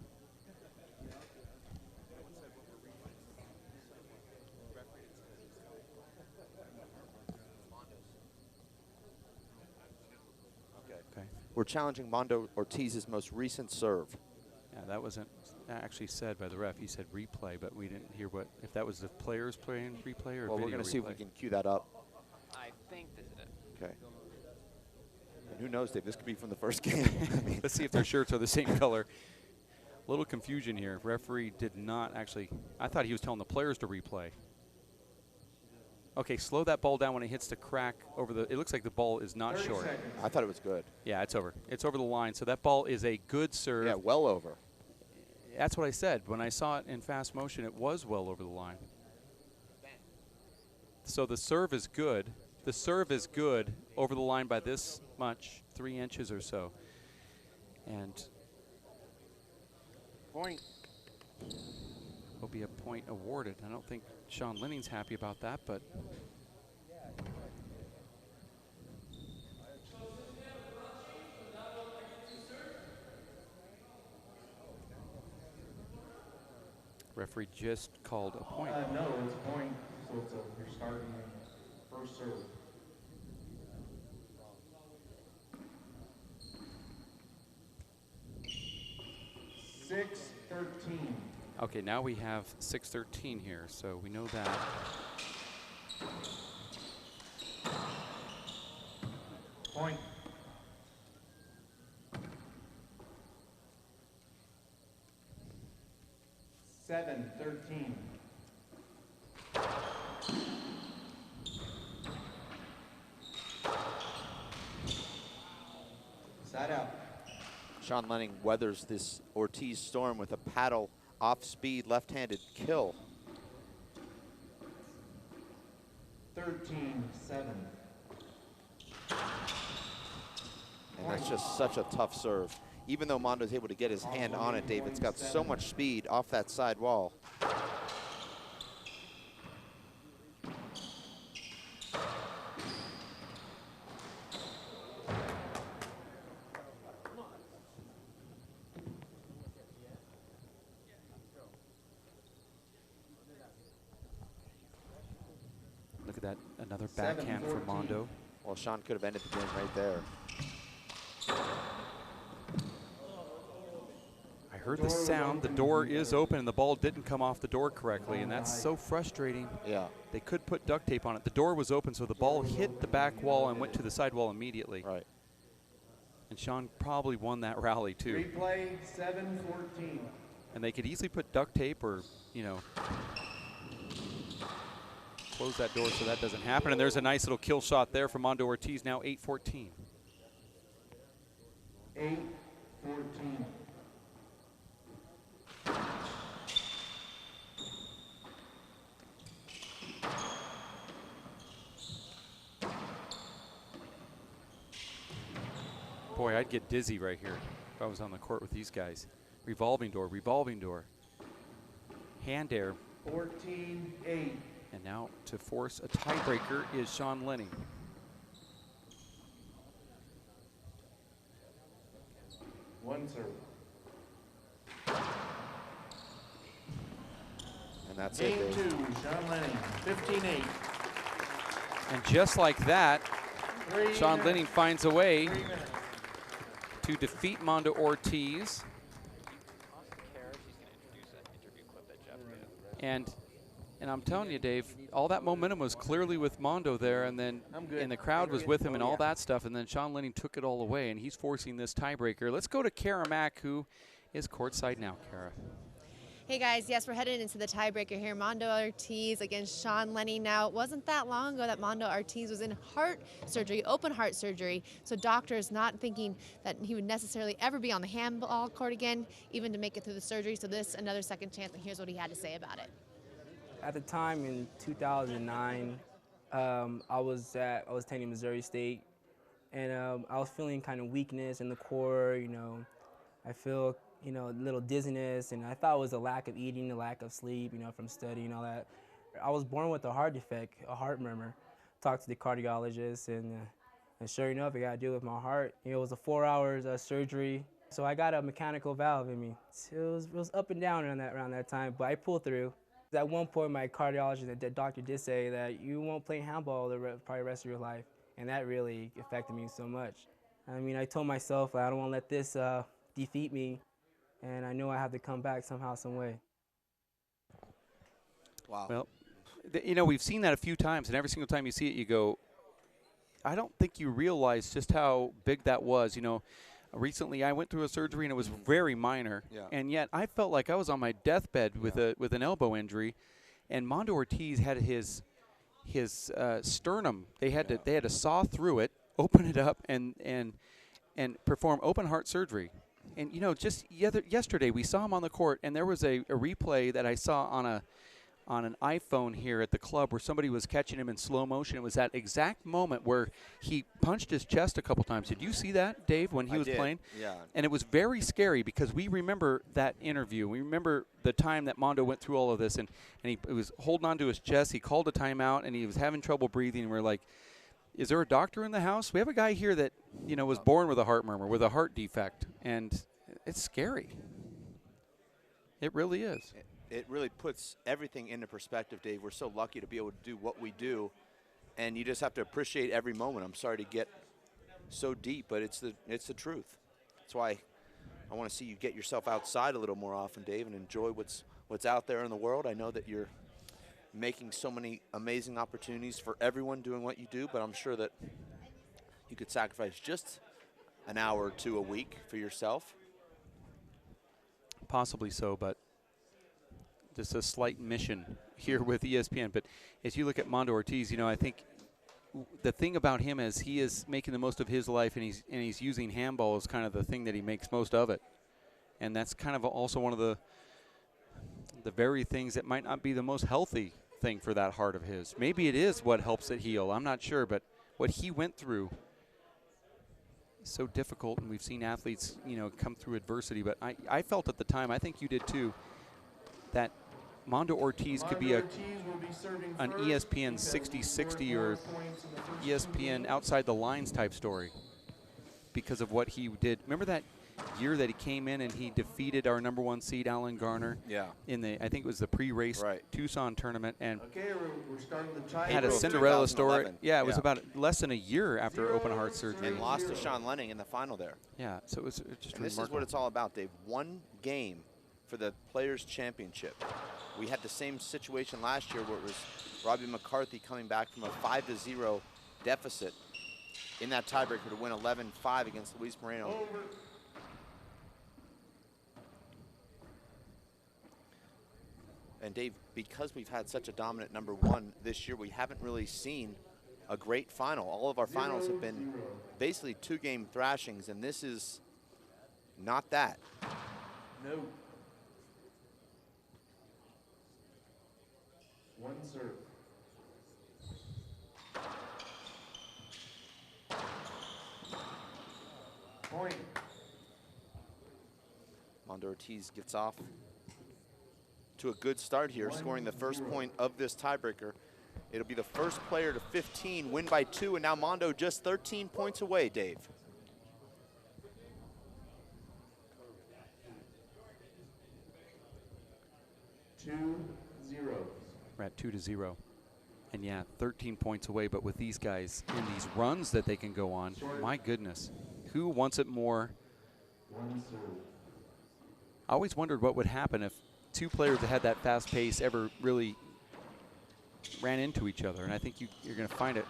Okay. We're challenging Mondo Ortiz's most recent serve. Yeah, that wasn't actually said by the ref. He said replay, but we didn't hear what, if that was the players playing replay or Well, video we're going to see if we replay. can cue that up. I think this is it. Okay. And who knows, Dave? This could be from the first game. Let's see if their shirts are the same color. A little confusion here. Referee did not actually. I thought he was telling the players to replay. Okay, slow that ball down when it hits the crack over the. It looks like the ball is not 30 short. seconds. I thought it was good. Yeah, it's over. It's over the line. So that ball is a good serve. Yeah, well over. That's what I said. When I saw it in fast motion, it was well over the line. So the serve is good. The serve is good over the line by this much, 3 inches or so. And Point. will be a point awarded. I don't think Shawn Lenning's happy about that, but referee just called a point. No, it's a point, so you're starting first serve. Six 13. Okay, now we have 6-13 here, so we know that. Point. 7-13. Side out. Shawn Lenning weathers this Ortiz storm with a paddle off-speed left-handed kill. 13-7. And that's just such a tough serve. Even though Mondo's able to get his hand on it, Dave, it's got so much speed off that side wall. Look at that, another backhand for Mondo. Well, Shawn could have ended the game right there. I heard the sound, the door is open and the ball didn't come off the door correctly, and that's so frustrating. Yeah. They could put duct tape on it. The door was open, so the ball hit the back wall and went to the side wall immediately. Right. And Shawn probably won that rally too. Replay 7-14. And they could easily put duct tape or, you know, close that door so that doesn't happen. And there's a nice little kill shot there from Mondo Ortiz, now 8-14. 8-14. Boy, I'd get dizzy right here if I was on the court with these guys. Revolving door, revolving door. Hand air. 14-8. And now to force a tiebreaker is Shawn Lane. One serve. And that's it, Dave. 8-2, Shawn Lane, 15-8. And just like that, Shawn Lane finds a way to defeat Mondo Ortiz. And I'm telling you, Dave, all that momentum was clearly with Mondo there, and then and the crowd was with him and all that stuff, and then Shawn Lane took it all away, and he's forcing this tiebreaker. Let's go to Kara Mack, who is courtside now. Kara. Hey guys, yes, we're headed into the tiebreaker here. Mondo Ortiz against Shawn Lane. Now, it wasn't that long ago that Mondo Ortiz was in heart surgery, open heart surgery. So doctors not thinking that he would necessarily ever be on the handball court again, even to make it through the surgery. So this, another second chance, and here's what he had to say about it. At the time in 2009, I was attending Missouri State, and I was feeling kind of weakness in the core. You know, I feel a little dizziness, and I thought it was a lack of eating, a lack of sleep, from studying and all that. I was born with a heart defect, a heart murmur. Talked to the cardiologist, and sure enough, it got to do with my heart. It was a 4 hours surgery, so I got a mechanical valve in me. It was up and down around that time, but I pulled through. At one point, my cardiologist, the doctor, did say that you won't play handball probably the rest of your life, and that really affected me so much. I mean, I told myself I don't want to let this defeat me, and I know I have to come back somehow, some way. Wow. Well, we've seen that a few times, and every single time you see it, you go, I don't think you realize just how big that was. Recently I went through a surgery, and it was very minor, and yet I felt like I was on my deathbed with an elbow injury, and Mondo Ortiz had his sternum. They had to saw through it, open it up, and perform open heart surgery. And just yesterday we saw him on the court, and there was a replay that I saw on an iPhone here at the club where somebody was catching him in slow motion. It was that exact moment where he punched his chest a couple times. Did you see that, Dave, when he was playing? Yeah. And it was very scary because we remember that interview. We remember the time that Mondo went through all of this, and he was holding on to his chest. He called a timeout, and he was having trouble breathing. And we're like, is there a doctor in the house? We have a guy here that, you know, was born with a heart murmur, with a heart defect, and it's scary. It really is. It really puts everything into perspective, Dave. We're so lucky to be able to do what we do, and you just have to appreciate every moment. I'm sorry to get so deep, but it's the truth. That's why I want to see you get yourself outside a little more often, Dave, and enjoy what's out there in the world. I know that you're making so many amazing opportunities for everyone doing what you do, but I'm sure that you could sacrifice just an hour or two a week for yourself. Possibly so, but just a slight mission here with ESPN. But as you look at Mondo Ortiz, you know, I think the thing about him is he is making the most of his life, and he's using handball as kind of the thing that he makes most of it. And that's kind of also one of the very things that might not be the most healthy thing for that heart of his. Maybe it is what helps it heal. I'm not sure, but what he went through is so difficult, and we've seen athletes, you know, come through adversity. But I felt at the time, I think you did too, that Mondo Ortiz could be an ESPN 60-60 or ESPN outside the lines type story because of what he did. Remember that year that he came in and he defeated our #1 seed, Alan Garner, in the, I think it was the pre-race Tucson tournament, and we're starting the tie. had a Cinderella story. Yeah, it was about less than a year after open heart surgery. And lost to Shawn Lane in the final there. Yeah, so it was just and this is what it's all about, Dave. One game for the Players' Championship. We had the same situation last year where it was Robbie McCarthy coming back from a 5-0 deficit in that tiebreaker to win 11-5 against Luis Moreno. And Dave, because we've had such a dominant #1 this year, we haven't really seen a great final. All of our finals have been basically 2-game thrashings, and this is not that. No. One serve. Point. Mondo Ortiz gets off to a good start here, scoring the first point of this tiebreaker. It'll be the first player to 15, win by 2, and now Mondo just 13 points away, Dave. We're at 2-0. And yeah, 13 points away, but with these guys and these runs that they can go on, my goodness, who wants it more? I always wondered what would happen if two players that had that fast pace ever really ran into each other, and I think you're going to find it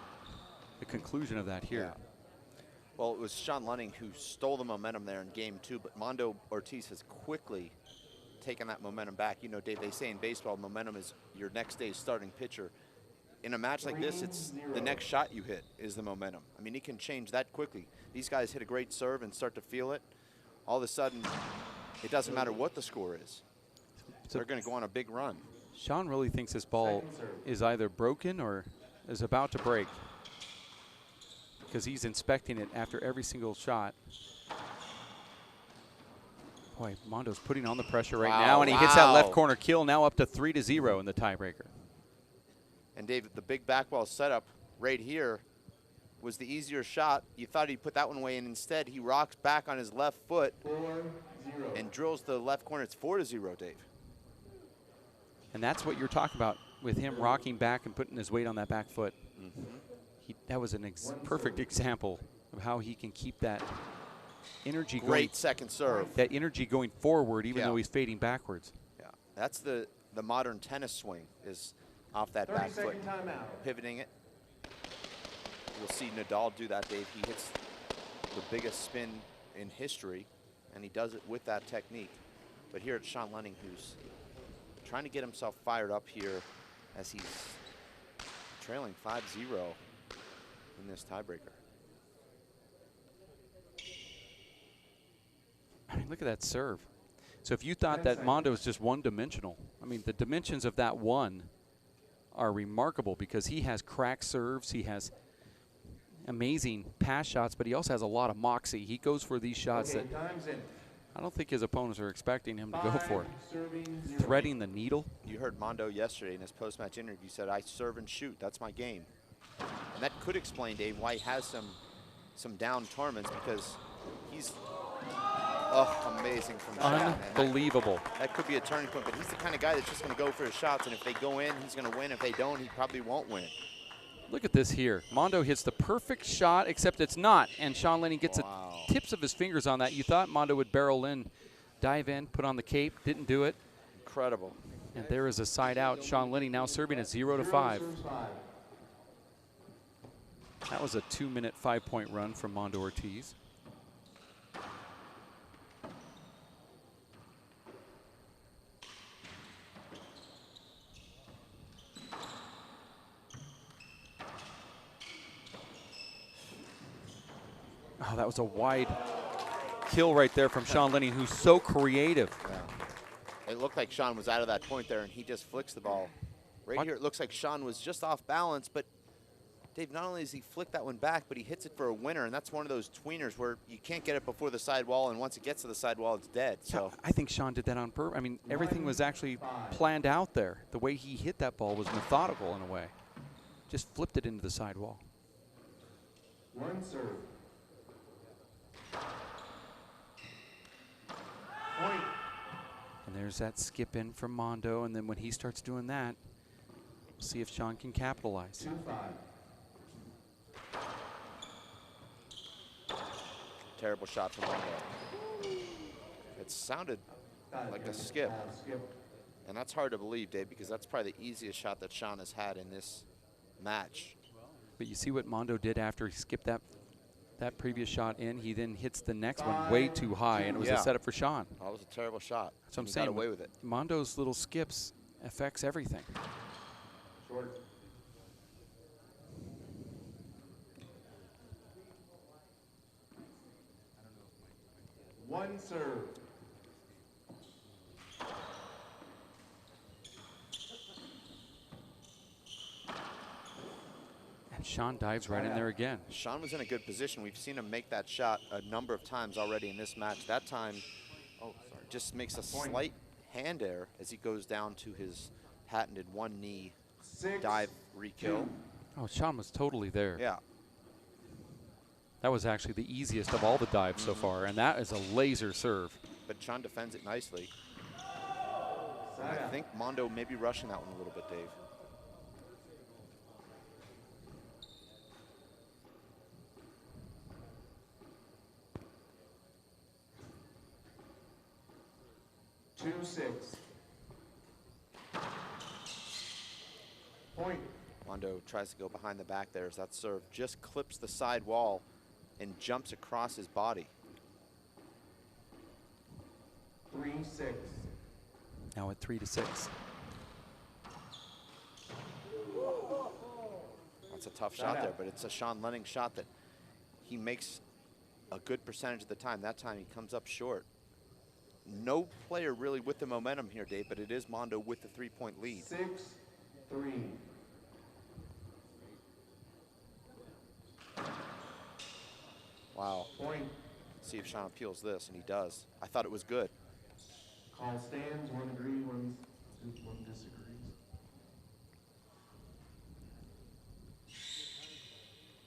the conclusion of that here. Yeah. Well, it was Shawn Lane who stole the momentum there in game 2, but Mondo Ortiz has quickly taken that momentum back. You know, Dave, they say in baseball, momentum is your next day's starting pitcher. In a match like this, it's the next shot you hit is the momentum. I mean, he can change that quickly. These guys hit a great serve and start to feel it. All of a sudden, it doesn't matter what the score is. So they're going to go on a big run. Shawn really thinks this ball is either broken or is about to break because he's inspecting it after every single shot. Boy, Mondo's putting on the pressure right now, and he hits that left corner kill, now up to 3-0 in the tiebreaker. And David, the big back wall setup right here was the easier shot. You thought he'd put that one away, and instead he rocks back on his left foot and drills the left corner. It's 4-0, Dave. And that's what you're talking about with him rocking back and putting his weight on that back foot. That was a perfect example of how he can keep that energy going. Great second serve. That energy going forward, even though he's fading backwards. Yeah, that's the modern tennis swing, is off that back foot, pivoting it. We'll see Nadal do that, Dave. He hits the biggest spin in history, and he does it with that technique. But here it's Shawn Lane, who's trying to get himself fired up here as he's trailing 5-0 in this tiebreaker. I mean, look at that serve. So if you thought that Mondo is just one-dimensional, I mean, the dimensions of that one are remarkable because he has crack serves, he has amazing pass shots, but he also has a lot of moxie. He goes for these shots that I don't think his opponents are expecting him to go for. Threading the needle. You heard Mondo yesterday in his post-match interview. He said, I serve and shoot. That's my game. And that could explain, Dave, why he has some down tournaments, because he's amazing from the shot. Unbelievable. That could be a turning point, but he's the kind of guy that's just going to go for his shots, and if they go in, he's going to win. If they don't, he probably won't win. Look at this here. Mondo hits the perfect shot, except it's not. And Shawn Lane gets the tips of his fingers on that. You thought Mondo would barrel in, dive in, put on the cape. Didn't do it. Incredible. And there is a side out. Shawn Lane now serving at 0-5. That was a 2-minute 5-point run from Mondo Ortiz. Oh, that was a wide kill right there from Shawn Lane, who's so creative. Yeah. It looked like Shawn was out of that point there, and he just flicks the ball. Right here, it looks like Shawn was just off balance, but Dave, not only does he flick that one back, but he hits it for a winner, and that's one of those tweeners where you can't get it before the sidewall, and once it gets to the sidewall, it's dead. So I think Shawn did that on purpose. I mean, everything was actually planned out there. The way he hit that ball was methodical in a way. Just flipped it into the sidewall. One serve. Point. And there's that skip in from Mondo, and then when he starts doing that, we'll see if Shawn can capitalize. 2-5. Terrible shot from Mondo. It sounded like a skip. And that's hard to believe, Dave, because that's probably the easiest shot that Shawn has had in this match. But you see what Mondo did after he skipped that previous shot in. He then hits the next one way too high, and it was a setup for Shawn. That was a terrible shot. That's what I'm He saying. got away with it. Mondo's little skips affects everything. Short. One serve. And Shawn dives right in there again. Shawn was in a good position. We've seen him make that shot a number of times already in this match. That time, just makes a slight hand error as he goes down to his patented one-knee dive re-kill. Oh, Shawn was totally there. Yeah. That was actually the easiest of all the dives so far, and that is a laser serve. But Shawn defends it nicely. And I think Mondo may be rushing that one a little bit, Dave. Point. Mondo tries to go behind the back there as that serve just clips the side wall and jumps across his body. 3-6. Now at 3-6. That's a tough shot there, but it's a Shawn Lenning shot that he makes a good percentage of the time. That time he comes up short. No player really with the momentum here, Dave, but it is Mondo with the 3-point lead. 6-3. Wow. Point. See if Shawn appeals this, and he does. I thought it was good. Call stands, one agree, one disagrees.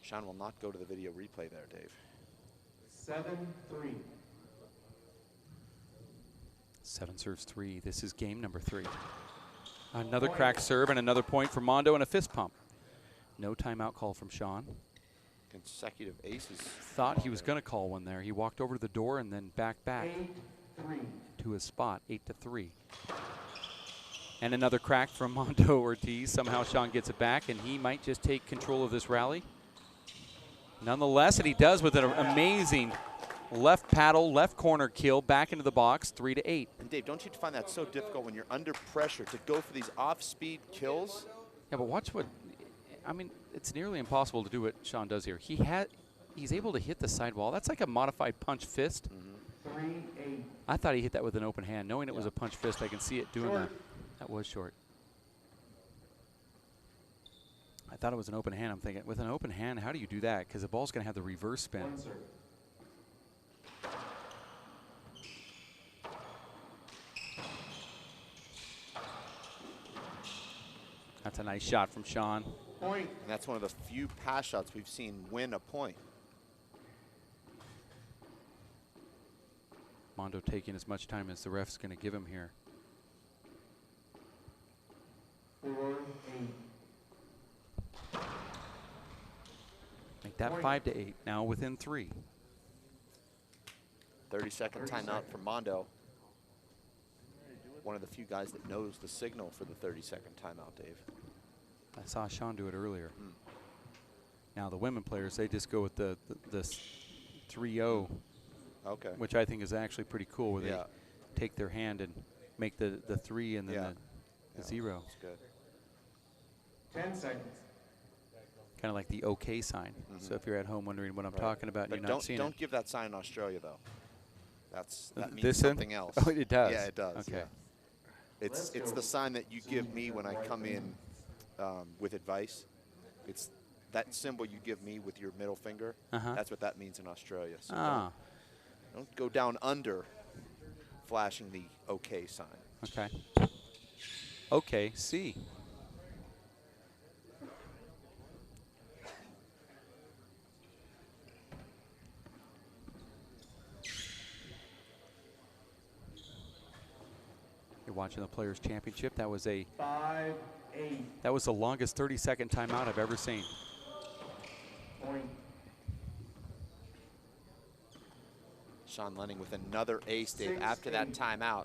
Shawn will not go to the video replay there, Dave. 7-3. 7 serves 3. This is game number 3. Another cracked serve and another point for Mondo and a fist pump. No timeout call from Shawn. Consecutive aces. Thought he was going to call one there. He walked over to the door and then back 8-3. to his spot, 8-3. And another crack from Mondo Ortiz. Somehow Shawn gets it back, and he might just take control of this rally. Nonetheless, and he does with an amazing left paddle, left corner kill, back into the box, 3-8. And Dave, don't you find that so difficult when you're under pressure to go for these off-speed kills? Yeah, but watch what, I mean, it's nearly impossible to do what Shawn does here. He's able to hit the sidewall. That's like a modified punch fist. 3-8. I thought he hit that with an open hand. Knowing it was Yeah. a punch fist, I can see it doing Short. that. That was short. I thought it was an open hand. I'm thinking, with an open hand, how do you do that? Because the ball's going to have the reverse spin. One serve. That's a nice shot from Shawn. Point. And that's one of the few pass shots we've seen win a point. Mondo taking as much time as the ref's going to give him here. 4-8. Make that Point. 5-8. Now within 3. 30-second 30 timeout for Mondo. One of the few guys that knows the signal for the 30-second timeout, Dave. I saw Shawn do it earlier. Mm. Now the women players, they just go with the 3-0, Okay. which I think is actually pretty cool, where Yeah. they take their hand and make the 3 and then Yeah. the 0. That's good. 10 seconds. Kind of like the OK sign. So if you're at home wondering what I'm Right. talking about and But you're not seeing don't it. give that sign in Australia, though. That means This something else. Oh, it does? Yeah, it does. Okay. Yeah. It's the sign that you give me when I come in with advice. It's that symbol you give me with your middle finger. Uh-huh. That's what that means in Australia. So Ah, don't go down under flashing the OK sign. okay. Okay, C. You're watching the Players' Championship. That was 5-8. the longest 30-second timeout I've ever seen. Point. Shawn Lenning with another ace, Dave, after that 6-8. timeout.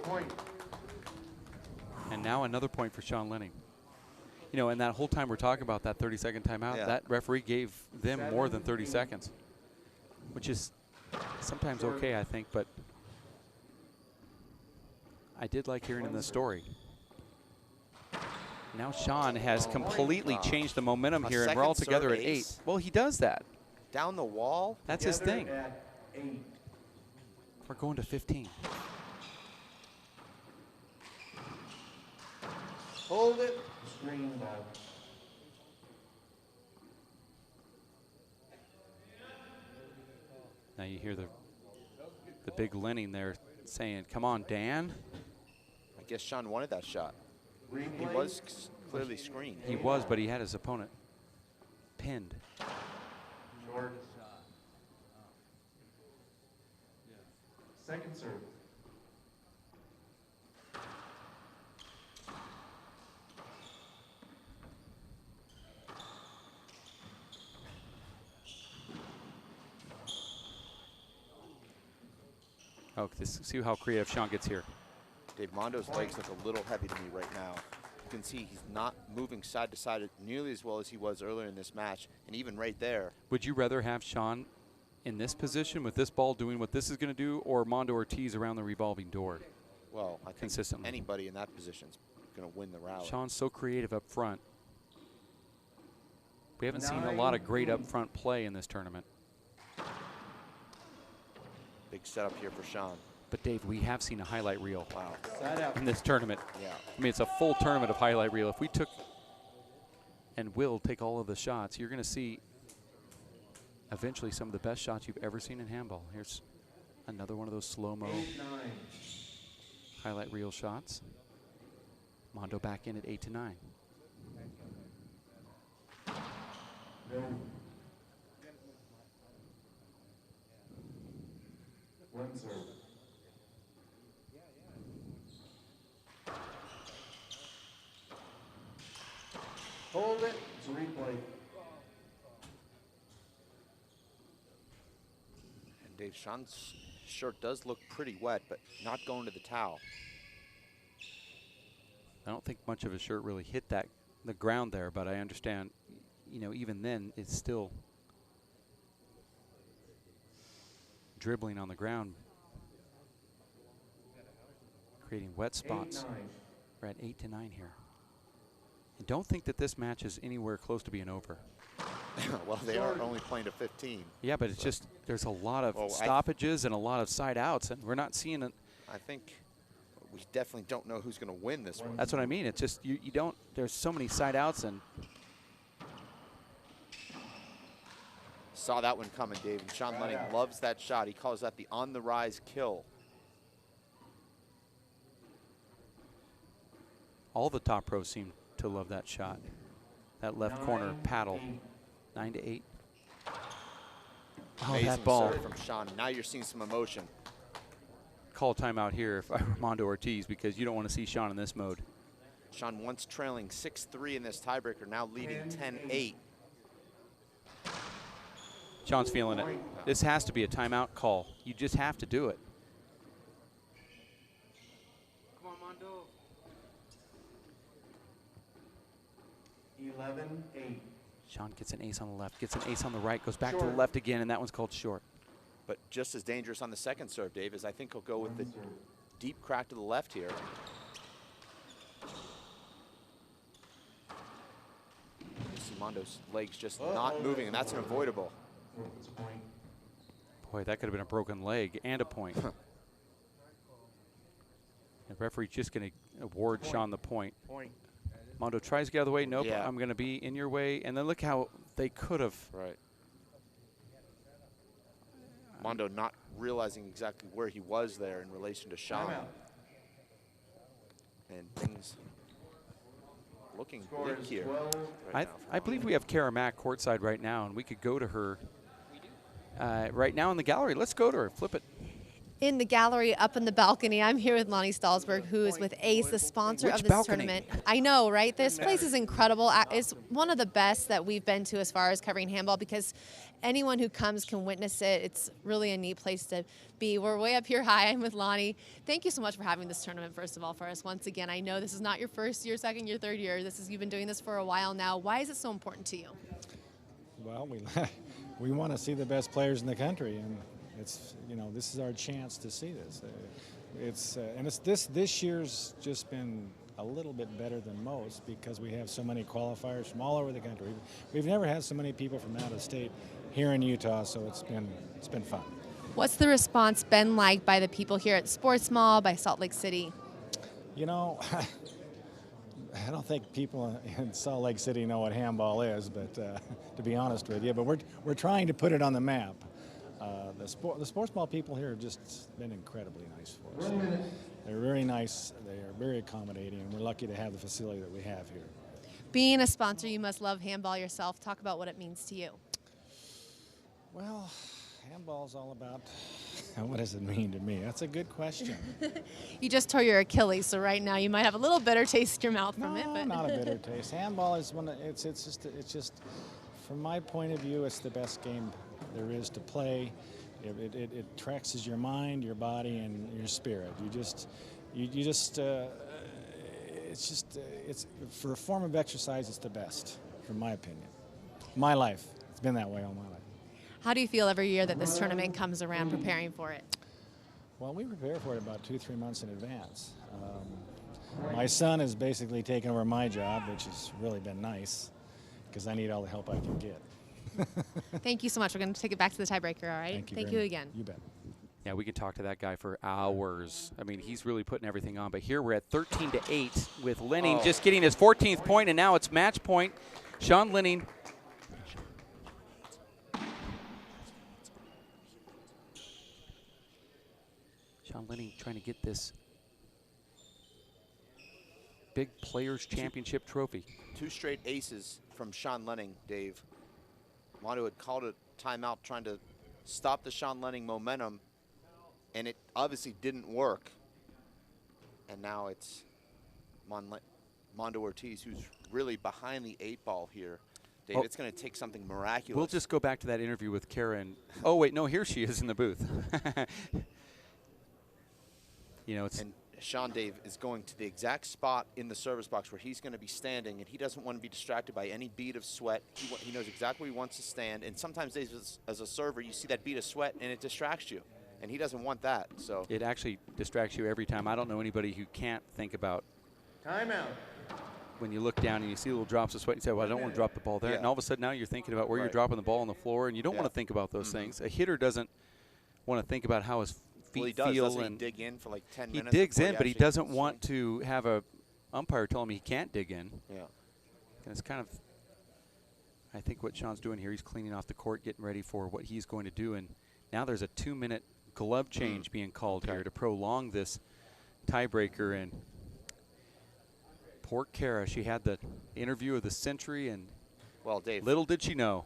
Point. And now another point for Shawn Lenning. You know, and that whole time we're talking about that 30-second timeout, Yeah. that referee gave them more than 30 7-8. seconds, which is sometimes okay, I think, but I did like hearing in the story. Now Shawn has completely changed the momentum A here, and we're all second together serve at ace. 8. Well, he does that. Down the wall. That's his Together thing. At 8. We're going to 15. Hold it. Screen ball. Now you hear the big Lenning there saying, "Come on, Dan." I guess Shawn wanted that shot. He Replay. was clearly screened. He was, but he had his opponent pinned. Short. Second serve. Oh, see how creative Shawn gets here. Dave, Mondo's legs look a little heavy to me right now. You can see he's not moving side to side nearly as well as he was earlier in this match. And even right there, Would you rather have Shawn in this position with this ball doing what this is going to do, or Mondo Ortiz around the revolving door? well, I think Consistently. anybody in that position is going to win the rally. Shawn's so creative up front. We haven't seen a lot of great up front play in this tournament. Big setup here for Shawn. But Dave, we have seen a highlight reel Wow. Side out. in this tournament. Yeah. I mean, it's a full tournament of highlight reel. If we took and will take all of the shots, you're going to see eventually some of the best shots you've ever seen in handball. Here's another one of those slow-mo 8-9. highlight reel shots. Mondo back in at 8-9. No. One serve. Hold it. It's a replay. And Dave, Shawn's shirt does look pretty wet, but not going to the towel. I don't think much of his shirt really hit the ground there, but I understand, you know, even then it's still dribbling on the ground, creating wet spots. 8-9. We're at 8-9 here. And don't think that this match is anywhere close to being over. Well, they are only playing to 15. Yeah, but it's just there's a lot of stoppages and a lot of side outs, and we're not seeing it. I think we definitely don't know who's going to win this one. That's what I mean. It's just you don't. There's so many side outs, and saw that one coming, Dave. And Shawn Lane loves that shot. He calls that the on-the-rise kill. all the top pros seem to love that shot. That left corner paddle. 9-8. Oh, that ball from Shawn. Now you're seeing some emotion. Call a timeout here if I'm Armando Ortiz, because you don't want to see Shawn in this mode. Shawn once trailing 6-3 in this tiebreaker, now leading 10-8. Shawn's feeling it. This has to be a timeout call. You just have to do it. Come on, Mondo. 11-8. Shawn gets an ace on the left, gets an ace on the right, goes back to the left again, and that one's called short. But just as dangerous on the second serve, Dave, is I think he'll go with the deep crack to the left here. Mondo's legs just not moving, and that's an avoidable. Boy, that could have been a broken leg and a point. The referee's just going to award Shawn the point. Mondo tries to get out of the way. Nope, Yeah. I'm going to be in your way. And then look how they could have. Right. Mondo not realizing exactly where he was there in relation to Shawn. And things looking bleak here. I believe we have Kara Mack courtside right now, and we could go to her right now in the gallery. Let's go to her. Flip it. In the gallery, up in the balcony, I'm here with Lonnie Stalsberg, who is with ACE, the sponsor of this tournament. I know, right? This place is incredible. It's one of the best that we've been to as far as covering handball, because anyone who comes can witness it. It's really a neat place to be. We're way up here high. I'm with Lonnie. Thank you so much for having this tournament, first of all, for us. Once again, I know this is not your first year, second year, third year. You've been doing this for a while now. Why is it so important to you? Well, we want to see the best players in the country, and it's, you know, this is our chance to see this. This year's just been a little bit better than most because we have so many qualifiers from all over the country. We've never had so many people from out of state here in Utah, so it's been fun. What's the response been like by the people here at Sports Mall, by Salt Lake City? You know, I don't think people in Salt Lake City know what handball is, but to be honest with you, but we're trying to put it on the map. The sports ball people here have just been incredibly nice for us. They're very nice, they are very accommodating, and we're lucky to have the facility that we have here. Being a sponsor, you must love handball yourself. Talk about what it means to you. Well, handball is all about, what does it mean to me? That's a good question. You just tore your Achilles, so right now you might have a little bitter taste in your mouth from it. No, but not a bitter taste. Handball is it's just, from my point of view, it's the best game there is to play. It traxes your mind, your body, and your spirit. It's for a form of exercise, it's the best, from my opinion. My life, it's been that way all my life. How do you feel every year that this tournament comes around, preparing for it? Well, we prepare for it about 2-3 months in advance. My son has basically taken over my job, which has really been nice, because I need all the help I can get. Thank you so much. We're going to take it back to the tiebreaker, all right? Thank you again. You bet. Yeah, we could talk to that guy for hours. I mean, he's really putting everything on. But here we're at 13-8 with Lenning just getting his 14th point, and now it's match point. Shawn Lenning. Shawn Lenning trying to get this big Players Championship trophy. 2 straight aces from Shawn Lane, Dave. Mondo had called a timeout trying to stop the Shawn Lane momentum, and it obviously didn't work. And now it's Mondo Ortiz, who's really behind the 8-ball here. Dave, it's going to take something miraculous. We'll just go back to that interview with Karen. Oh, wait, no, here she is in the booth. You know, it's... And Shawn, Dave, is going to the exact spot in the service box where he's going to be standing, and he doesn't want to be distracted by any bead of sweat. He knows exactly where he wants to stand, and sometimes, Dave, as a server, you see that bead of sweat, and it distracts you, and he doesn't want that. So it actually distracts you every time. I don't know anybody who can't think about Timeout. When you look down and you see little drops of sweat, you say, well, I don't want to drop the ball there. Yeah. And all of a sudden now you're thinking about where you're dropping the ball on the floor, and you don't want to think about those things. A hitter doesn't want to think about how his feet Well, he does, feel. doesn't he? And Dig in for like 10 he minutes. digs before in, but he actually doesn't can want swing. to have a umpire tell him he can't dig in. Yeah. And it's kind of, I think what Shawn's doing here, he's cleaning off the court, getting ready for what he's going to do. And now there's a 2-minute glove change being called here to prolong this tiebreaker. And poor Kara, she had the interview of the century, and well, Dave, little did she know.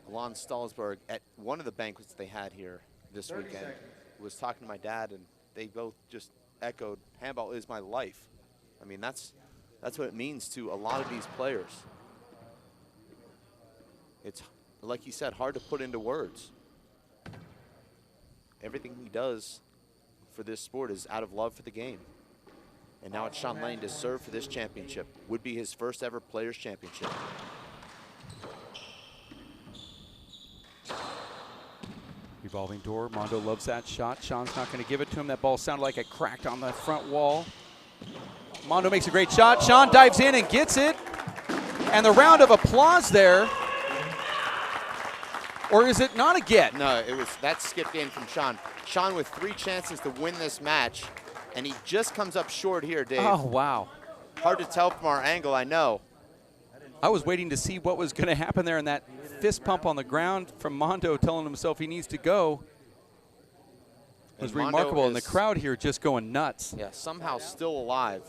Lon Stallsberg, at one of the banquets they had here this weekend, was talking to my dad, and they both just echoed, handball is my life. I mean, that's what it means to a lot of these players. It's, like he said, hard to put into words. Everything he does for this sport is out of love for the game. And now it's Shawn Lane to serve for this championship. Would be his first ever Players Championship. Revolving door. Mondo loves that shot. Shawn's not going to give it to him. That ball sounded like it cracked on the front wall. Mondo makes a great shot. Shawn dives in and gets it. And the round of applause there. Or is it not a get? No, it was that skipped in from Shawn. Shawn with 3 chances to win this match, and he just comes up short here, Dave. Oh, wow. Hard to tell from our angle, I know. I was waiting to see what was going to happen there, and that fist pump on the ground from Mondo telling himself he needs to go was remarkable. And the crowd here just going nuts. Yeah, somehow still alive.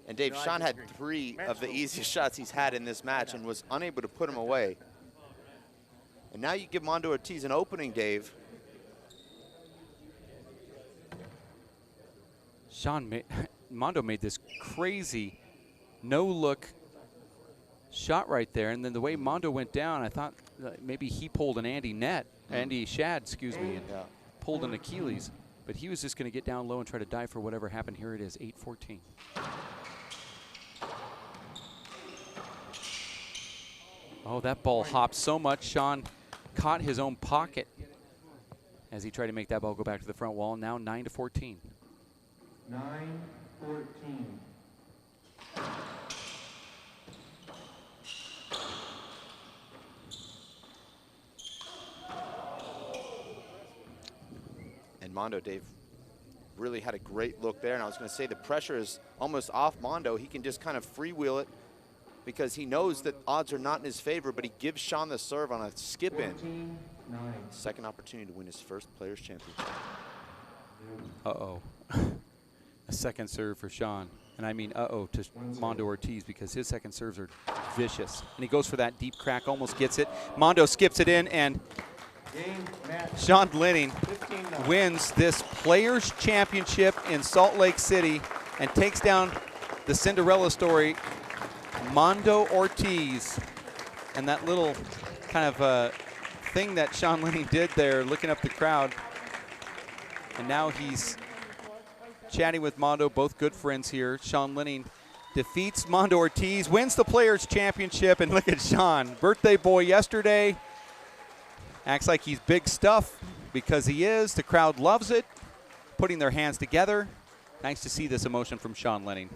And Dave, Shawn had 3 of the easiest shots he's had in this match and was unable to put them away. And now you give Mondo Ortiz an opening, Dave. Mondo made this crazy no-look shot right there, and then the way Mondo went down, I thought maybe he pulled an Andy Shad, excuse me, and pulled an Achilles. But he was just going to get down low and try to dive for whatever happened. Here it is, 8-14. Oh, that ball hopped so much. Shawn caught his own pocket as he tried to make that ball go back to the front wall. Now 9-14. 9-14. And Mondo, Dave, really had a great look there. And I was going to say the pressure is almost off Mondo. He can just kind of freewheel it because he knows that odds are not in his favor, but he gives Shawn the serve on a skip in. Second opportunity to win his first Players Championship. Uh-oh. A second serve for Shawn. And I mean uh-oh to Mondo Ortiz because his second serves are vicious. And he goes for that deep crack, almost gets it. Mondo skips it in, and Shawn Lane wins this Players Championship in Salt Lake City and takes down the Cinderella story, Mondo Ortiz. And that little kind of thing that Shawn Lane did there, looking up the crowd. And now he's chatting with Mondo, both good friends here. Shawn Lane defeats Mondo Ortiz, wins the Players Championship, and look at Shawn, birthday boy yesterday. Acts like he's big stuff because he is. The crowd loves it, putting their hands together. Nice to see this emotion from Shawn Lane.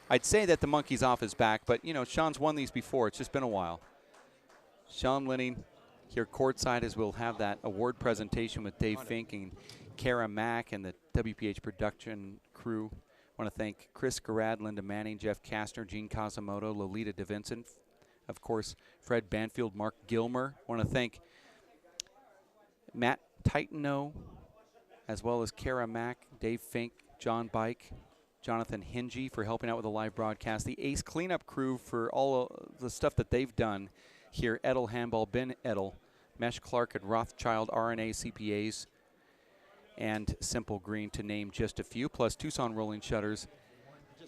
I'd say that the monkey's off his back, but, you know, Shawn's won these before. It's just been a while. Shawn Lane here courtside as we'll have that award presentation with Dave Fink and Kara Mack and the WPH production crew. I want to thank Chris Garrad, Linda Manning, Jeff Kastner, Gene Kasamoto, Lolita DeVincent, of course, Fred Banfield, Mark Gilmer. I want to thank Matt Titano, as well as Kara Mack, Dave Fink, John Bike, Jonathan Hingy for helping out with the live broadcast, the Ace Cleanup crew for all the stuff that they've done here, Edel Handball, Ben Edel, Mesh Clark and Rothschild RNA CPAs, and Simple Green, to name just a few, plus Tucson Rolling Shutters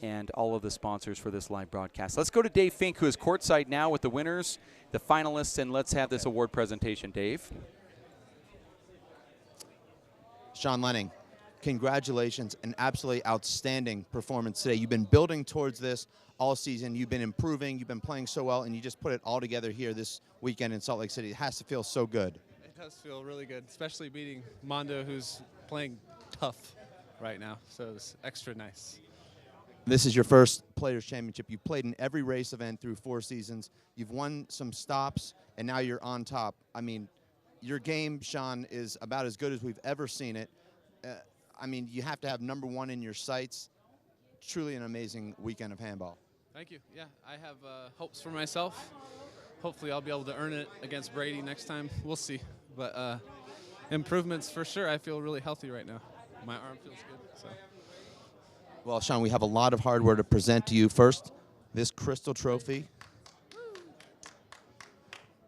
and all of the sponsors for this live broadcast. Let's go to Dave Fink, who is courtside now with the winners, the finalists, and let's have this award presentation. Dave. Shawn Lenning, congratulations, an absolutely outstanding performance today. You've been building towards this all season. You've been improving. You've been playing so well, and you just put it all together here this weekend in Salt Lake City. It has to feel so good. It does feel really good, especially beating Mondo, who's playing tough right now. So it's extra nice. This is your first Players Championship. You've played in every race event through 4 seasons. You've won some stops, and now you're on top. I mean, your game, Shawn, is about as good as we've ever seen it. I mean, you have to have #1 in your sights. Truly an amazing weekend of handball. Thank you. Yeah, I have hopes for myself. Hopefully I'll be able to earn it against Brady next time. We'll see. But improvements for sure. I feel really healthy right now. My arm feels good. So. Well, Shawn, we have a lot of hardware to present to you. First, this crystal trophy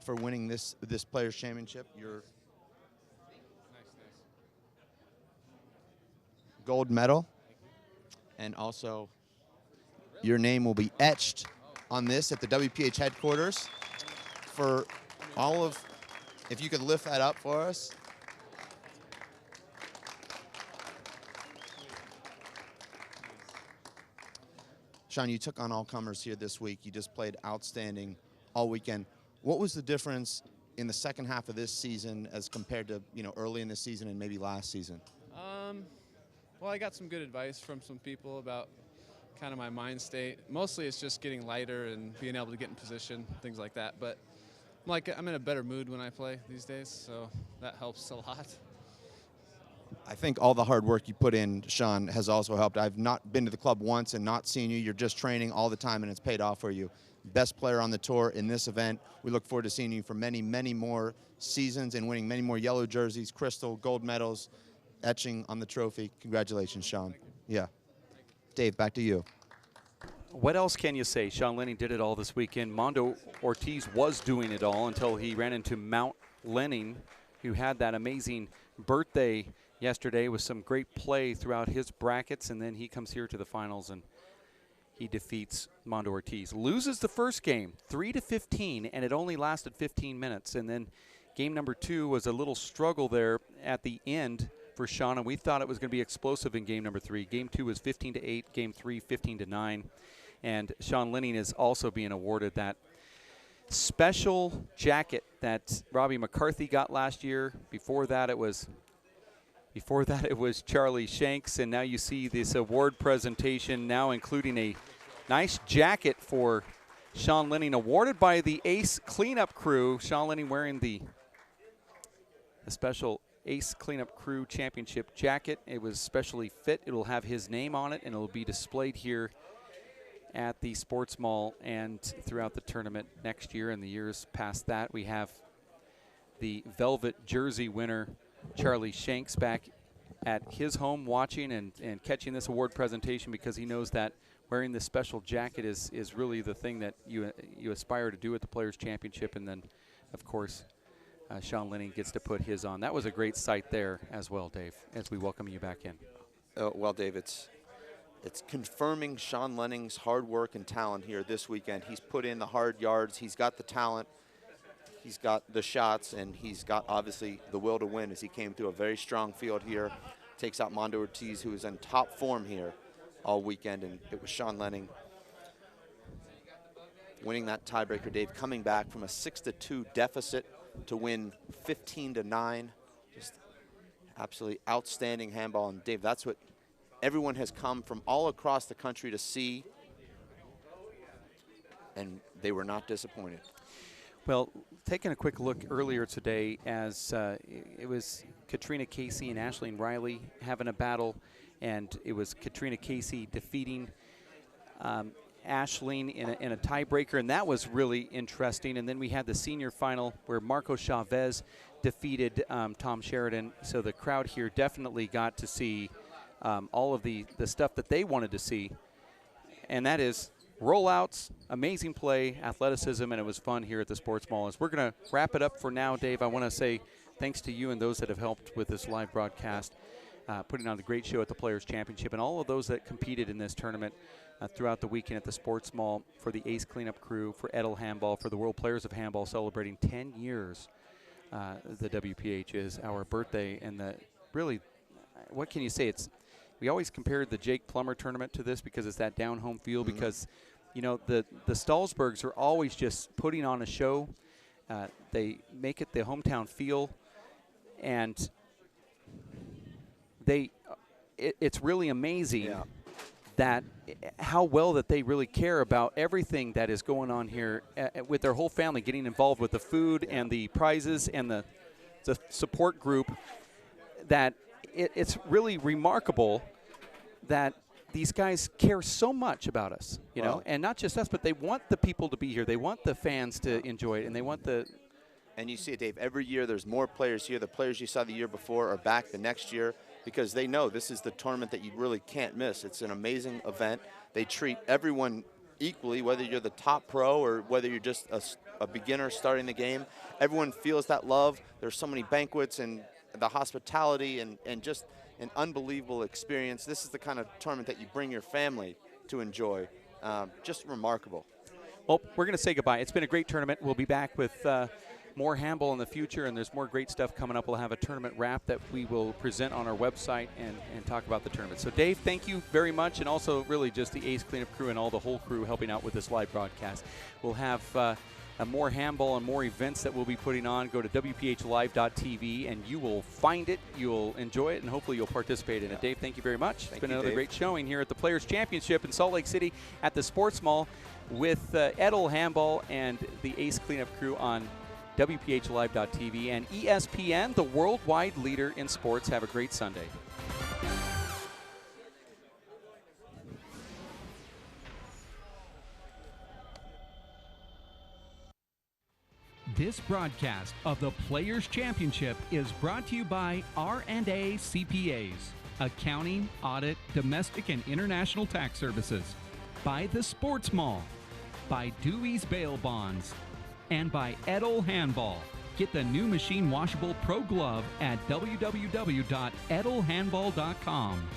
for winning this Players Championship. Your gold medal, and also your name will be etched on this at the WPH headquarters for all of, if you could lift that up for us. Shawn, you took on all comers here this week. You just played outstanding all weekend. What was the difference in the second half of this season as compared to, you know, early in the season and maybe last season? Well, I got some good advice from some people about kind of my mind state. Mostly it's just getting lighter and being able to get in position, things like that. But I'm in a better mood when I play these days, so that helps a lot. I think all the hard work you put in, Shawn, has also helped. I've not been to the club once and not seen you. You're just training all the time, and it's paid off for you. Best player on the tour in this event. We look forward to seeing you for many, many more seasons and winning many more yellow jerseys, crystal, gold medals, etching on the trophy. Congratulations, Shawn. Yeah. Dave, back to you. What else can you say? Shawn Lenning did it all this weekend. Mondo Ortiz was doing it all until he ran into Mount Lenning, who had that amazing birthday yesterday with some great play throughout his brackets, and then he comes here to the finals and he defeats Mondo Ortiz. Loses the first game, 3-15, and it only lasted 15 minutes. And then game number 2 was a little struggle there at the end for Shawn, and we thought it was going to be explosive in game number 3. Game 2 was 15-8, game 3 15-9. And Shawn Lenning is also being awarded that special jacket that Robbie McCarthy got last year. Before that it was Charlie Shanks, and now you see this award presentation now including a nice jacket for Shawn Lenning, awarded by the Ace Cleanup Crew. Shawn Lenning wearing the special Ace Cleanup Crew Championship jacket. It was specially fit. It will have his name on it, and it will be displayed here at the Sports Mall and throughout the tournament next year and the years past that. We have the Velvet Jersey winner, Charlie Shanks, back at his home watching and catching this award presentation, because he knows that wearing this special jacket is really the thing that you aspire to do at the Players Championship. And then, of course, Shawn Lenning gets to put his on. That was a great sight there as well, Dave, as we welcome you back in. Well, Dave, it's confirming Shawn Lenning's hard work and talent here this weekend. He's put in the hard yards. He's got the talent. He's got the shots, and he's got, obviously, the will to win as he came through a very strong field here. Takes out Mondo Ortiz, who is in top form here all weekend, and it was Shawn Lenning winning that tiebreaker, Dave, coming back from a 6-2 deficit to win 15-9. Just absolutely outstanding handball. And, Dave, that's what everyone has come from all across the country to see, and they were not disappointed. Well, taking a quick look earlier today, as it was Katrina Casey and Aisling Riley having a battle, and it was Katrina Casey defeating Aisling in a tiebreaker, and that was really interesting. And then we had the senior final where Marco Chavez defeated Tom Sheridan. So the crowd here definitely got to see all of the stuff that they wanted to see, and that is rollouts, amazing play, athleticism, and it was fun here at the Sports Mall. As we're going to wrap it up for now, Dave, I want to say thanks to you and those that have helped with this live broadcast, putting on the great show at the Players Championship, and all of those that competed in this tournament throughout the weekend at the Sports Mall, for the Ace Cleanup Crew, for Edel Handball, for the World Players of Handball celebrating 10 years. The WPH is our birthday, and really, what can you say? We always compared the Jake Plummer tournament to this because it's that down-home feel, because you know, the Stallsbergs are always just putting on a show. They make it the hometown feel, and it's really amazing that how well that they really care about everything that is going on here with their whole family, getting involved with the food and the prizes and the support group, that it's really remarkable that these guys care so much about us, you know, and not just us, but they want the people to be here. They want the fans to enjoy it, and they want the. And you see it, Dave, every year there's more players here. The players you saw the year before are back the next year because they know this is the tournament that you really can't miss. It's an amazing event. They treat everyone equally, whether you're the top pro or whether you're just a beginner starting the game. Everyone feels that love. There's so many banquets and the hospitality and just an unbelievable experience. This is the kind of tournament that you bring your family to enjoy. Just remarkable. Well, we're going to say goodbye. It's been a great tournament. We'll be back with more handball in the future, and there's more great stuff coming up. We'll have a tournament wrap that we will present on our website and talk about the tournament. So, Dave, thank you very much, and also really just the Ace Cleanup crew and all the whole crew helping out with this live broadcast. We'll have more handball and more events that we'll be putting on. Go to WPHlive.tv, and you will find it, you'll enjoy it, and hopefully you'll participate in it. Dave, thank you very much. It's been another great showing here at the Players Championship in Salt Lake City at the Sports Mall with Edel Handball and the Ace Cleanup crew on WPHlive.tv and ESPN, the worldwide leader in sports. Have a great Sunday. This broadcast of the Players Championship is brought to you by R&A CPAs, accounting, audit, domestic and international tax services, by the Sports Mall, by Dewey's Bail Bonds, and by Edel Handball. Get the new machine washable Pro Glove at www.edelhandball.com.